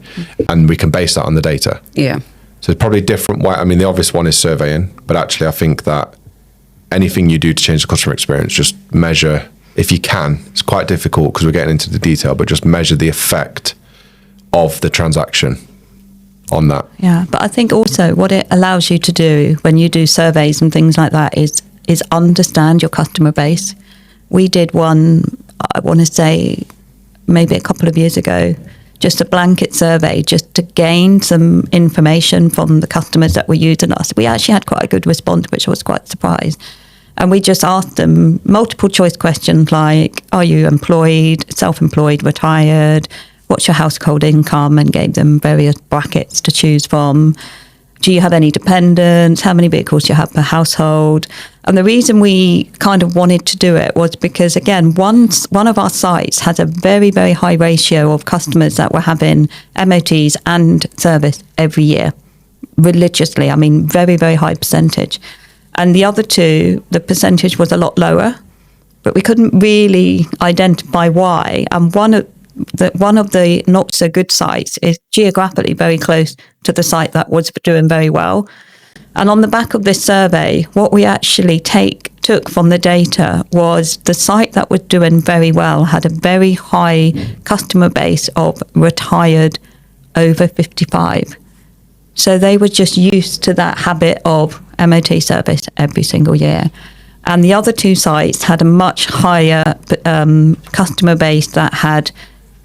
And we can base that on the data. Yeah. So it's probably a different way. I mean, the obvious one is surveying, but actually I think that anything you do to change the customer experience, just measure, if you can, it's quite difficult because we're getting into the detail, but just measure the effect of the transaction on that. Yeah, but I think also what it allows you to do when you do surveys and things like that is understand your customer base. We did one, I want to say, maybe a couple of years ago, just a blanket survey just to gain some information from the customers that were using us. We actually had quite a good response, which I was quite surprised. And we just asked them multiple choice questions like, are you employed, self-employed, retired? What's your household income? And gave them various brackets to choose from. Do you have any dependents? How many vehicles do you have per household? And the reason we kind of wanted to do it was because, again, one of our sites has a very, very high ratio of customers that were having MOTs and service every year, religiously. I mean, very, very high percentage. And the other two, the percentage was a lot lower, but we couldn't really identify why. And one of the not so good sites is geographically very close to the site that was doing very well. And on the back of this survey, what we actually took from the data was the site that was doing very well had a very high customer base of retired over 55. So they were just used to that habit of MOT service every single year. And the other two sites had a much higher customer base that had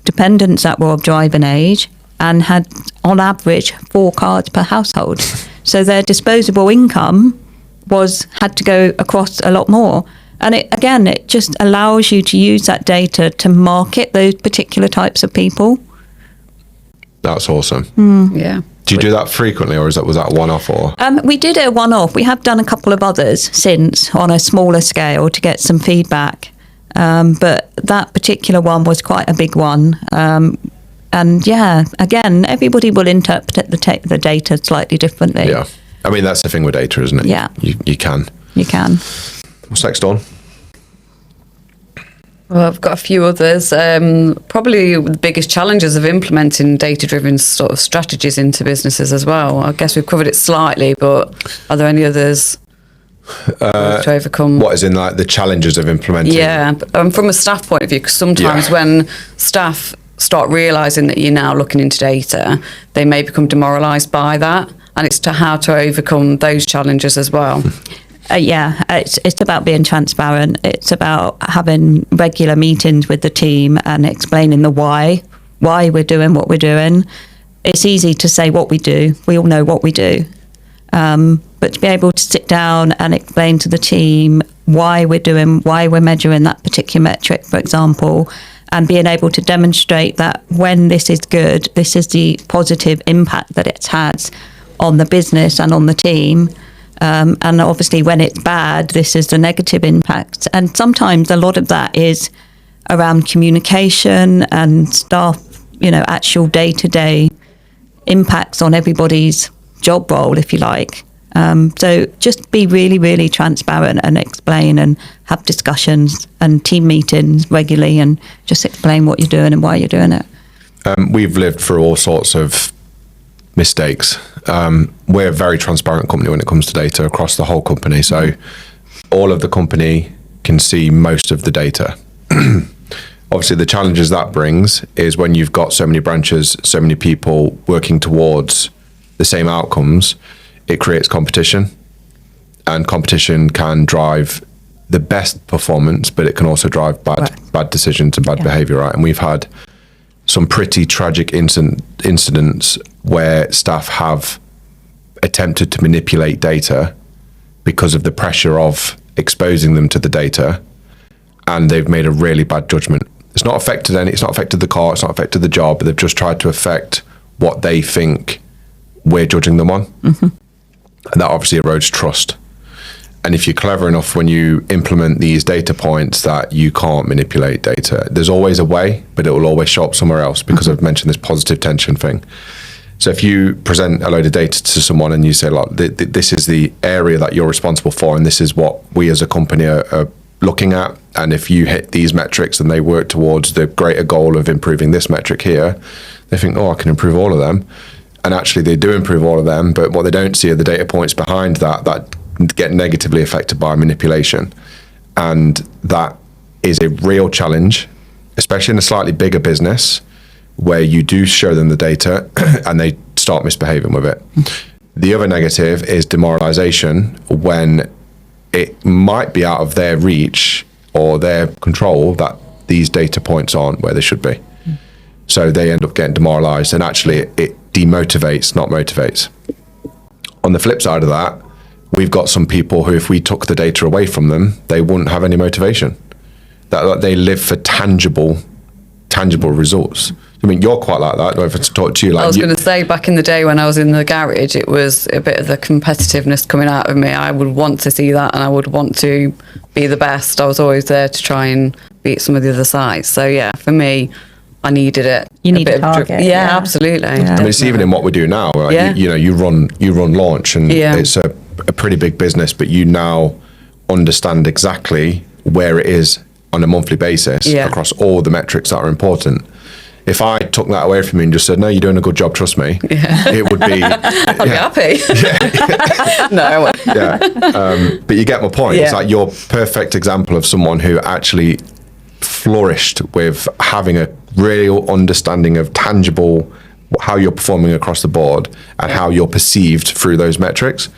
dependents that were of driving age and had, on average, 4 cars per household. So their disposable income had to go across a lot more. And it just allows you to use that data to market those particular types of people. That's awesome. Yeah. Do you do that frequently, or was that one-off? Or we did a one-off. We have done a couple of others since on a smaller scale to get some feedback. But that particular one was quite a big one. And yeah, again, everybody will interpret the data slightly differently. Yeah. I mean, that's the thing with data, isn't it? Yeah. You can. You can. What's next, Dawn? Well, I've got a few others. Probably the biggest challenges of implementing data-driven sort of strategies into businesses as well. I guess we've covered it slightly, but are there any others to overcome? What is in like the challenges of implementing? Yeah, from a staff point of view, because sometimes when staff start realising that you're now looking into data, they may become demoralised by that, and it's to how to overcome those challenges as well. It's about being transparent. It's about having regular meetings with the team and explaining the why we're doing what we're doing. It's easy to say what we do. We all know what we do. But to be able to sit down and explain to the team why we're measuring that particular metric, for example, and being able to demonstrate that when this is good, this is the positive impact that it has on the business and on the team. And obviously when it's bad, this is the negative impact. And sometimes a lot of that is around communication and staff, actual day-to-day impacts on everybody's job role, if you like. So just be really, really transparent and explain and have discussions and team meetings regularly and just explain what you're doing and why you're doing it. We've lived through all sorts of mistakes. We're a very transparent company when it comes to data across the whole company. So all of the company can see most of the data. Obviously, the challenges that brings is when you've got so many branches, so many people working towards the same outcomes, it creates competition, and competition can drive the best performance, but it can also drive bad decisions and bad behavior, right? And we've had some pretty tragic incidents where staff have attempted to manipulate data because of the pressure of exposing them to the data, and they've made a really bad judgment. It's not affected the car, it's not affected the job, but they've just tried to affect what they think we're judging them on. Mm-hmm. And that obviously erodes trust. And if you're clever enough when you implement these data points that you can't manipulate data, there's always a way, but it will always show up somewhere else because I've mentioned this positive tension thing. So if you present a load of data to someone and you say, like, this is the area that you're responsible for, and this is what we as a company are looking at, and if you hit these metrics and they work towards the greater goal of improving this metric here, they think, oh, I can improve all of them. And actually they do improve all of them, but what they don't see are the data points behind that get negatively affected by manipulation. And that is a real challenge, especially in a slightly bigger business where you do show them the data and they start misbehaving with it. The other negative is demoralization, when it might be out of their reach or their control that these data points aren't where they should be. So they end up getting demoralized, and actually it demotivates, not motivates. On the flip side of that, we've got some people who, if we took the data away from them, they wouldn't have any motivation. That they live for tangible results. I mean, you're quite like that. If I talk to you, like, I was going to say, back in the day when I was in the garage, it was a bit of the competitiveness coming out of me. I would want to see that, and I would want to be the best. I was always there to try and beat some of the other sides. So yeah, for me, I needed it. You need a target. Yeah, absolutely. Yeah. I mean, it's even in what we do now. Right? Yeah. You run launch, and it's a pretty big business, but you now understand exactly where it is on a monthly basis across all the metrics that are important. If I took that away from you and just said, no, you're doing a good job, trust me, it would be... I'd be happy. No, I won't. Yeah. But you get my point. It's like you're a perfect example of someone who actually flourished with having a real understanding of tangible, how you're performing across the board and how you're perceived through those metrics.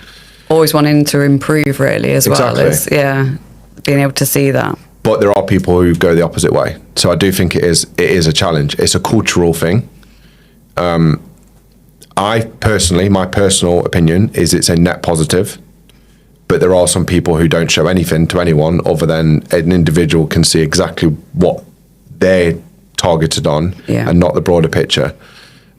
Always wanting to improve, really, as well as, being able to see that. But there are people who go the opposite way. So I do think it is a challenge. It's a cultural thing. My personal opinion is it's a net positive. But there are some people who don't show anything to anyone other than an individual can see exactly what they're targeted on and not the broader picture.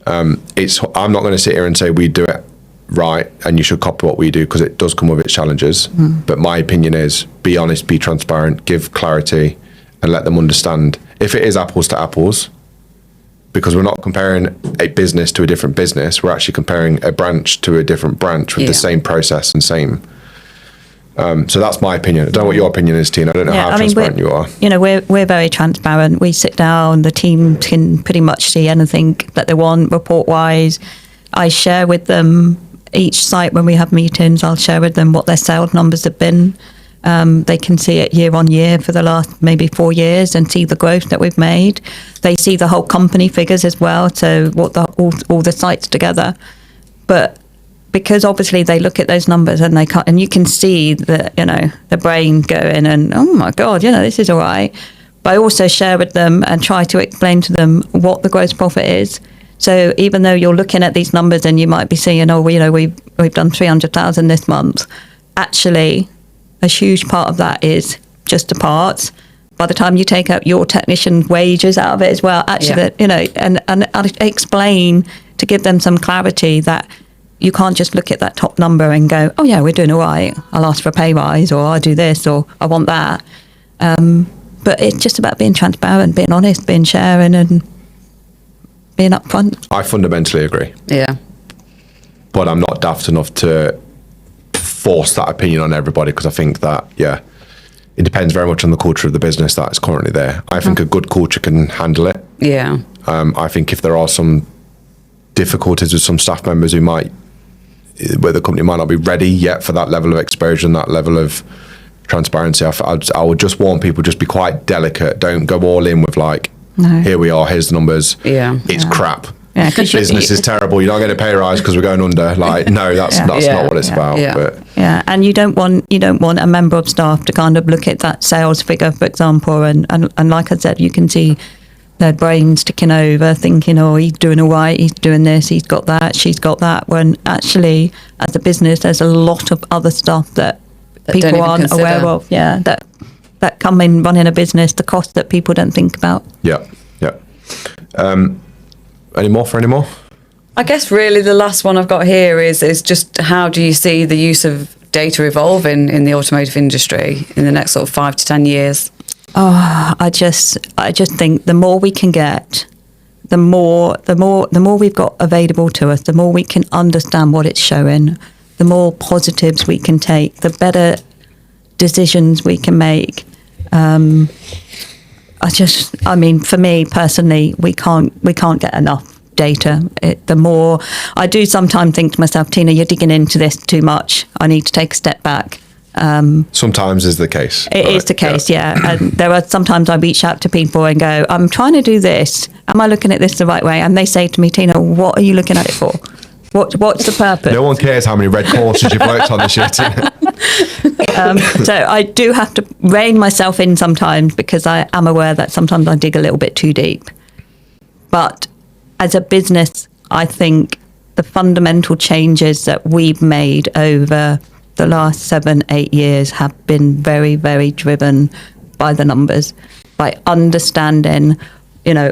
I'm not going to sit here and say we do it right and you should copy what we do, because it does come with its challenges. But my opinion is be honest, be transparent, give clarity, and let them understand if it is apples to apples, because we're not comparing a business to a different business. We're actually comparing a branch to a different branch with the same process and same. So that's my opinion. I don't know what your opinion is, Tina. I don't know how transparent you are. You know, we're very transparent. We sit down, the team can pretty much see anything that they want report-wise. I share with them each site when we have meetings. I'll share with them what their sales numbers have been. They can see it year on year for the last maybe 4 years and see the growth that we've made. They see the whole company figures as well, so what all the sites together. But because obviously they look at those numbers and they can't, and you can see the brain going and, oh my God, this is all right. But I also share with them and try to explain to them what the gross profit is. So even though you're looking at these numbers and you might be saying, we've done 300,000 this month, actually a huge part of that is just the parts. By the time you take out your technician wages out of it as well, actually, and I explain to give them some clarity that you can't just look at that top number and go, oh yeah, we're doing all right. I'll ask for a pay rise, or I'll do this, or I want that. But it's just about being transparent, being honest, being sharing, and being upfront. I fundamentally agree. Yeah. But I'm not daft enough to force that opinion on everybody, because I think that, it depends very much on the culture of the business that is currently there. I think a good culture can handle it. Yeah. I think if there are some difficulties with some staff members where the company might not be ready yet for that level of exposure and that level of transparency, I would just warn people, just be quite delicate. Don't go all in with here we are, here's the numbers. Yeah. It's crap. Yeah, business is terrible. You're not going to pay a rise because we're going under. No, that's not what it's about. Yeah. But And you don't want a member of staff to kind of look at that sales figure, for example, and like I said, you can see their brains ticking over, thinking, oh, he's doing all right, he's doing this, he's got that, she's got that, when actually, as a business, there's a lot of other stuff that people aren't aware of, that come in running a business, the cost that people don't think about. Yeah. Any more? I guess really the last one I've got here is just how do you see the use of data evolve in the automotive industry in the next sort of 5 to 10 years? Oh, I just think the more we can get, the more we've got available to us, the more we can understand what it's showing, the more positives we can take, the better decisions we can make. For me personally, we can't get enough data. The more I do sometimes think to myself, Tina, you're digging into this too much. I need to take a step back. Sometimes is the case. It is the case, yeah. And there are sometimes I reach out to people and go, I'm trying to do this. Am I looking at this the right way? And they say to me, Tina, what are you looking at it for? What's the purpose? No one cares how many red courses you've worked on this year, Tina. So I do have to rein myself in sometimes, because I am aware that sometimes I dig a little bit too deep. But as a business, I think the fundamental changes that we've made over the last 7-8 years have been very, very driven by the numbers, by understanding,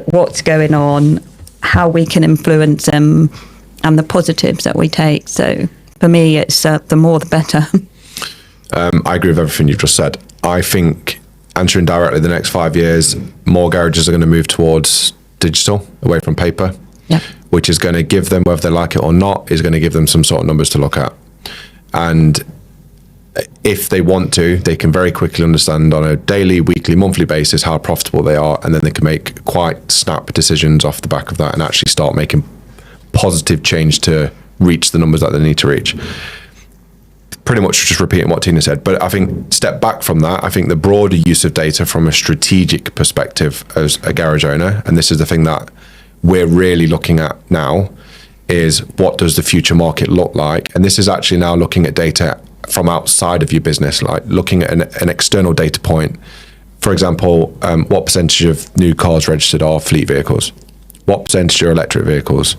what's going on, how we can influence them, and the positives that we take. So for me, it's the more the better. I agree with everything you've just said. I think, answering directly, the next 5 years, more garages are going to move towards digital, away from paper, which is going to give them, whether they like it or not, is going to give them some sort of numbers to look at. And if they want to, they can very quickly understand on a daily, weekly, monthly basis how profitable they are, and then they can make quite snap decisions off the back of that and actually start making positive change to reach the numbers that they need to reach. Pretty much just repeating what Tina said, but I think step back from that, I think the broader use of data from a strategic perspective as a garage owner, and this is the thing that we're really looking at now, is what does the future market look like? And this is actually now looking at data from outside of your business, like looking at an external data point. For example, what percentage of new cars registered are fleet vehicles? What percentage are electric vehicles?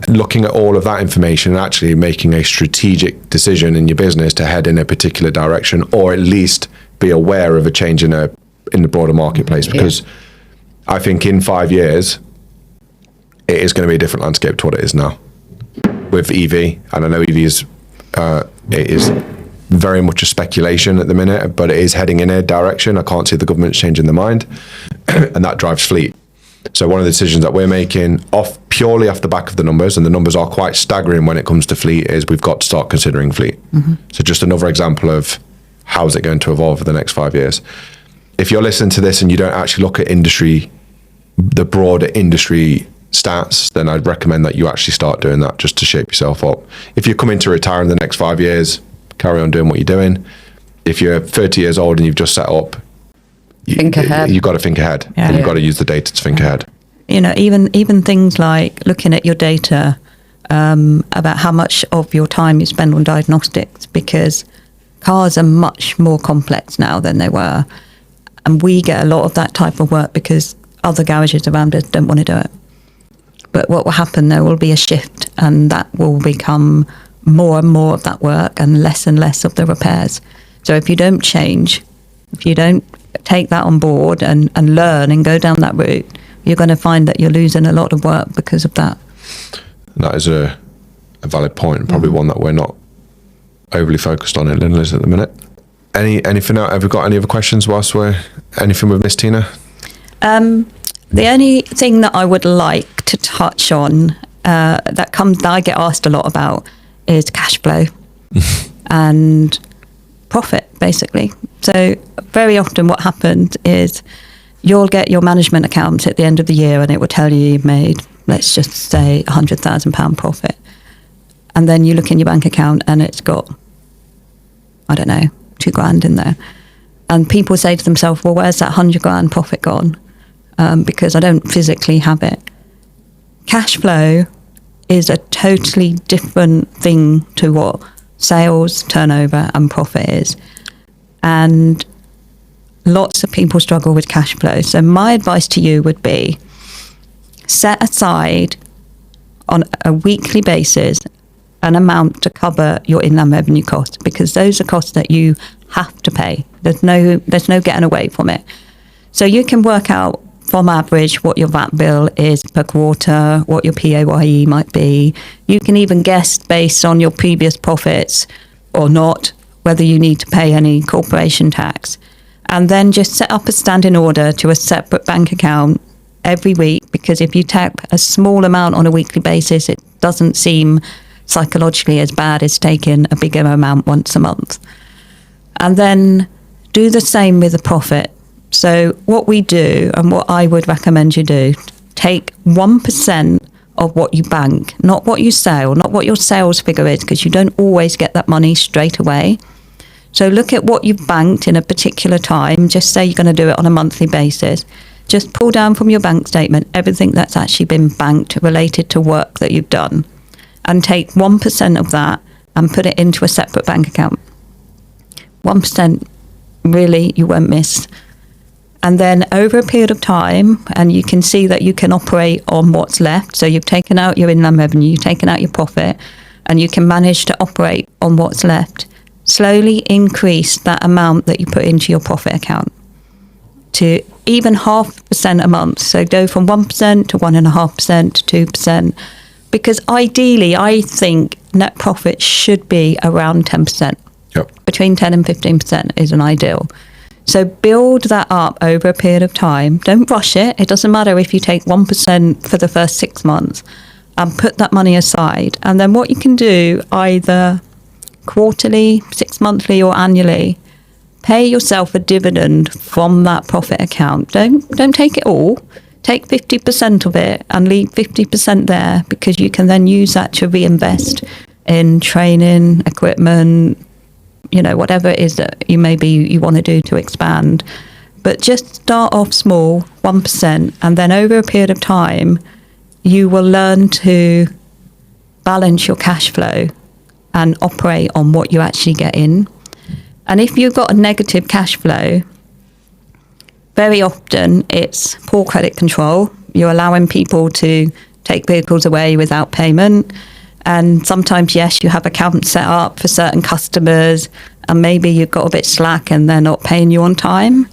Looking at all of that information and actually making a strategic decision in your business to head in a particular direction, or at least be aware of a change in the broader marketplace. Because I think in 5 years, it is going to be a different landscape to what it is now with EV. And I know EV is it is very much a speculation at the minute, but it is heading in a direction. I can't see the government changing their mind, and that drives fleet. So one of the decisions that we're making purely off the back of the numbers, and the numbers are quite staggering when it comes to fleet, is we've got to start considering fleet. So just another example of how is it going to evolve over the next 5 years. If you're listening to this and you don't actually look at the broader industry stats, then I'd recommend that you actually start doing that just to shape yourself up. If you're coming to retire in the next 5 years, carry on doing what you're doing. If you're 30 years old and you've just set up, think ahead. You've got to think ahead, and you've got to use the data to think ahead. Even things like looking at your data about how much of your time you spend on diagnostics, because cars are much more complex now than they were, and we get a lot of that type of work because other garages around us don't want to do it. But what will happen, there will be a shift, and that will become more and more of that work and less of the repairs. So if you don't change, if you don't take that on board and learn and go down that route, you're going to find that you're losing a lot of work because of that. That is a valid point, probably one that we're not overly focused on in Lindley's at the minute. Anything else? Have we got any other questions whilst anything we've missed, Tina? The only thing that I would like to touch on that I get asked a lot about is cash flow and profit, basically. So very often what happens is you'll get your management accounts at the end of the year and it will tell you you've made, let's just say, £100,000 profit. And then you look in your bank account and it's got, I don't know, £2,000 in there. And people say to themselves, well, where's that £100,000 profit gone? Because I don't physically have it. Cash flow is a totally different thing to what sales, turnover and profit is. And lots of people struggle with cash flow. So my advice to you would be set aside on a weekly basis an amount to cover your inland revenue costs, because those are costs that you have to pay. There's no getting away from it. So you can work out from average what your VAT bill is per quarter, what your PAYE might be. You can even guess based on your previous profits or not whether you need to pay any corporation tax. And then just set up a standing order to a separate bank account every week, because if you tap a small amount on a weekly basis, it doesn't seem psychologically as bad as taking a bigger amount once a month. And then do the same with the profit. So what we do, and what I would recommend you do, take 1% of what you bank, not what you sell, not what your sales figure is, because you don't always get that money straight away. So look at what you've banked in a particular time. Just say you're going to do it on a monthly basis. Just pull down from your bank statement everything that's actually been banked related to work that you've done, and take 1% of that and put it into a separate bank account. 1% really you won't miss. And then over a period of time, and you can see that you can operate on what's left. So you've taken out your inland revenue, you've taken out your profit, and you can manage to operate on what's left. Slowly increase that amount that you put into your profit account to even 0.5% a month. So go from 1% to 1.5% to 2%. Because ideally, I think net profit should be around 10%. Yep. Between 10 and 15% is an ideal. So build that up over a period of time. Don't rush it. It doesn't matter if you take 1% for the first 6 months and put that money aside. And then what you can do, either quarterly, 6 monthly or annually, pay yourself a dividend from that profit account. Don't take it all. Take 50% of it and leave 50% there, because you can then use that to reinvest in training, equipment, whatever it is that you want to do to expand. But just start off small, 1%, and then over a period of time, you will learn to balance your cash flow and operate on what you actually get in. And if you've got a negative cash flow, very often it's poor credit control. You're allowing people to take vehicles away without payment. And sometimes, yes, you have accounts set up for certain customers, and maybe you've got a bit slack and they're not paying you on time.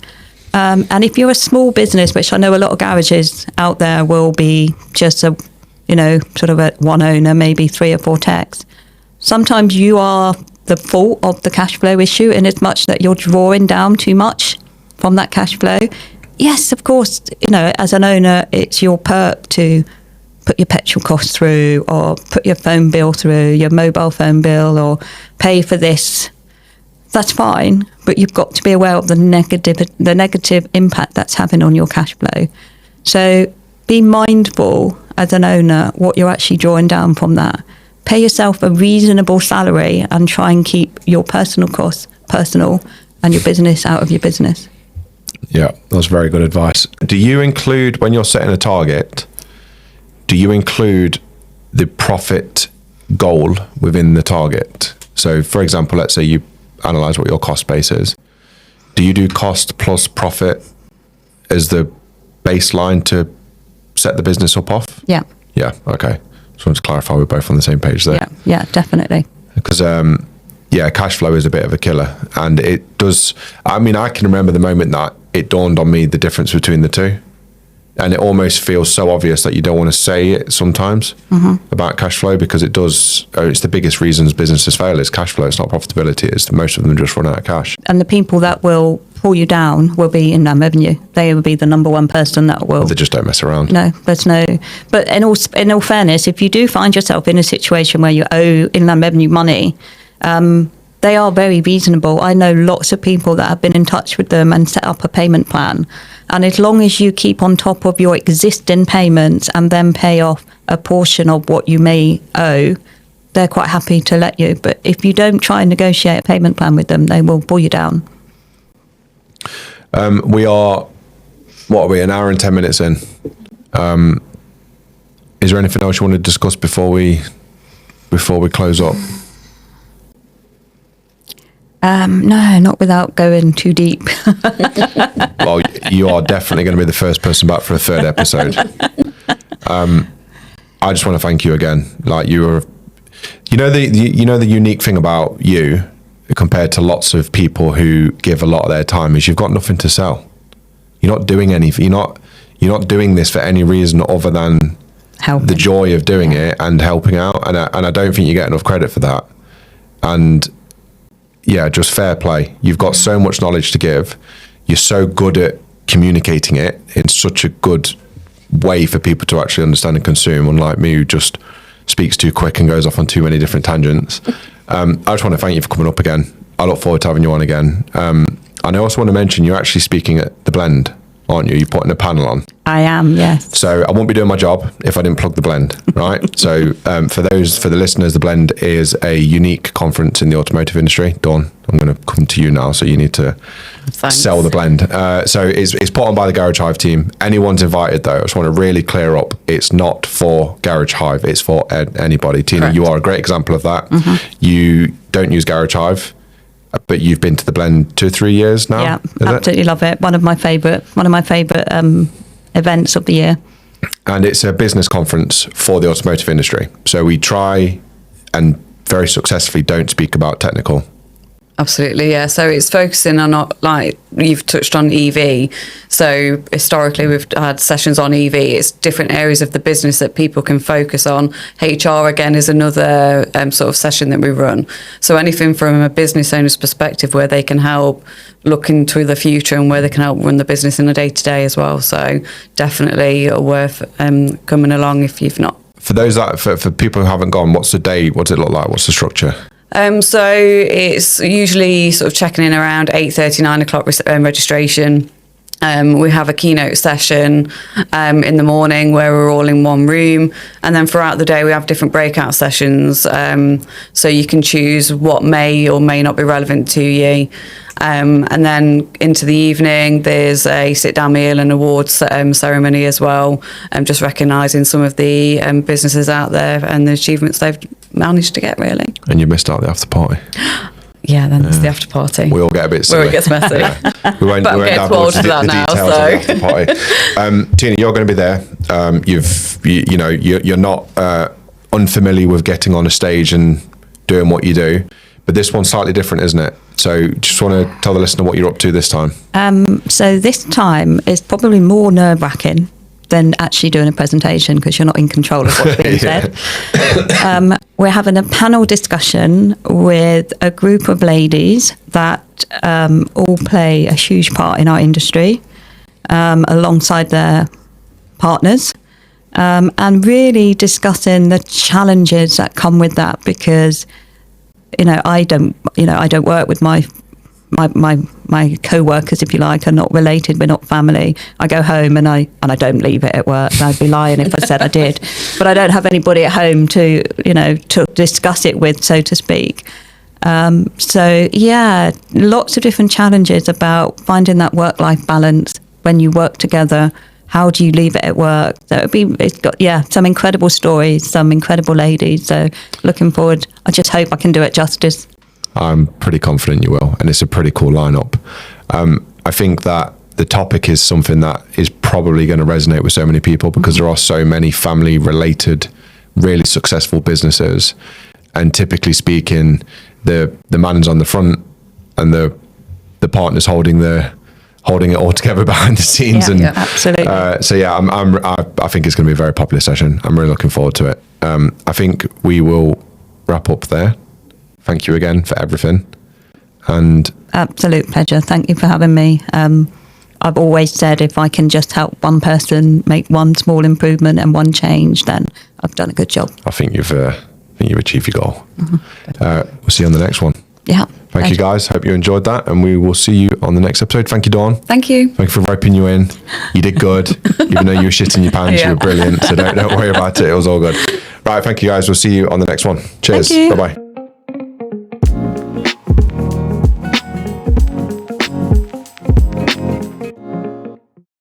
And if you're a small business, which I know a lot of garages out there will be just sort of a one owner, maybe 3 or 4 techs. Sometimes you are the fault of the cash flow issue, in as much that you're drawing down too much from that cash flow. Yes, of course, as an owner, it's your perk to put your petrol costs through, or put your phone bill through, your mobile phone bill, or pay for this. That's fine, but you've got to be aware of the negative impact that's having on your cash flow. So be mindful as an owner what you're actually drawing down from that. Pay yourself a reasonable salary and try and keep your personal costs personal and your business out of your business. Yeah, that's very good advice. Do you include, when you're setting a target, do you include the profit goal within the target? So, for example, let's say you analyze what your cost base is. Do you do cost plus profit as the baseline to set the business up off? Yeah. Yeah, okay. Just wanted to clarify we're both on the same page there. Yeah, definitely. Because, cash flow is a bit of a killer. And it does, I can remember the moment that it dawned on me the difference between the two. And it almost feels so obvious that you don't want to say it sometimes about cash flow, because it does, it's the biggest reasons businesses fail is cash flow. It's not profitability. It's most of them just run out of cash. And the people that will pull you down will be inland revenue. They will be the number one person that will. But they just don't mess around. No, there's no. But in all fairness, if you do find yourself in a situation where you owe inland revenue money, they are very reasonable. I know lots of people that have been in touch with them and set up a payment plan. And as long as you keep on top of your existing payments and then pay off a portion of what you may owe, they're quite happy to let you. But if you don't try and negotiate a payment plan with them, they will pull you down. We are, an hour and 10 minutes in. Is there anything else you want to discuss before we close up? No, not without going too deep. Well, you are definitely going to be the first person back for a third episode. I just want to thank you again. Like the unique thing about you compared to lots of people who give a lot of their time is you've got nothing to sell. You're not doing anything. You're not doing this for any reason other than helping. The joy of doing it and helping out. And I don't think you get enough credit for that. And yeah, just fair play. You've got so much knowledge to give. You're so good at communicating it in such a good way for people to actually understand and consume, unlike me, who just speaks too quick and goes off on too many different tangents. I just want to thank you for coming up again. I look forward to having you on again. And I also want to mention you're actually speaking at the Blend, aren't you? You're putting a panel on. I am, yes. So I won't be doing my job if I didn't plug the Blend, right? So for the listeners, the Blend is a unique conference in the automotive industry. Dawn, I'm going to come to you now, so you need to sell the Blend. So it's put on by the Garage Hive team. Anyone's invited, though. I just want to really clear up. It's not for Garage Hive. It's for anybody. Tina, Correct. You are a great example of that. You don't use Garage Hive, but you've been to the Blend 2 or 3 years now. Yeah, absolutely love it. One of my favourite events of the year. And it's a business conference for the automotive industry. So we try and very successfully don't speak about technical. Absolutely, yeah. So it's focusing on, like you've touched on, EV. So historically we've had sessions on EV. It's different areas of the business that people can focus on. HR, again, is another sort of session that we run. So anything from a business owner's perspective where they can help look into the future and where they can help run the business in a day-to-day as well. So definitely worth coming along if you've not. For those for people who haven't gone, what's the day? What does it look like? What's the structure? So it's usually sort of checking in around 8:30, 9 o'clock registration. We have a keynote session in the morning where we're all in one room, and then throughout the day we have different breakout sessions. So you can choose what may or may not be relevant to you. And then into the evening, there's a sit-down meal and awards ceremony as well, just recognising some of the businesses out there and the achievements they've managed to get, really. And you missed out the after party. Yeah, then there's the after party. We all get a bit silly. Where it gets messy. We won't But I'm getting too old for that now, details of the after party. Tina, you're going to be there. You're not unfamiliar with getting on a stage and doing what you do, but this one's slightly different, isn't it? So just want to tell the listener what you're up to this time. So this time is probably more nerve-wracking than actually doing a presentation because you're not in control of what's being said. We're having a panel discussion with a group of ladies that all play a huge part in our industry alongside their partners, and really discussing the challenges that come with that, because I don't work with my co-workers, if you like, are not related. We're not family. I go home and I don't leave it at work. I'd be lying if I said I did. But I don't have anybody at home to discuss it with, so to speak. So yeah, lots of different challenges about finding that work-life balance when you work together. How do you leave it at work? So it's got some incredible stories, some incredible ladies. So looking forward. I just hope I can do it justice. I'm pretty confident you will, and it's a pretty cool lineup. I think that the topic is something that is probably going to resonate with so many people because there are so many family-related, really successful businesses, and typically speaking, the man's on the front and the partner's holding it all together behind the scenes. Yeah, absolutely. So yeah, I think it's going to be a very popular session. I'm really looking forward to it. I think we will wrap up there. Thank you again for everything. And absolute pleasure. Thank you for having me. I've always said if I can just help one person make one small improvement and one change, then I've done a good job. I think you've achieved your goal. We'll see you on the next one. Yeah. Thank you guys. Hope you enjoyed that, and we will see you on the next episode. Thank you, Dawn. Thank you. Thank you for roping you in. You did good. Even though you were shitting your pants, you were brilliant. So don't worry about it. It was all good. Right. Thank you guys. We'll see you on the next one. Cheers. Thank you. Bye-bye.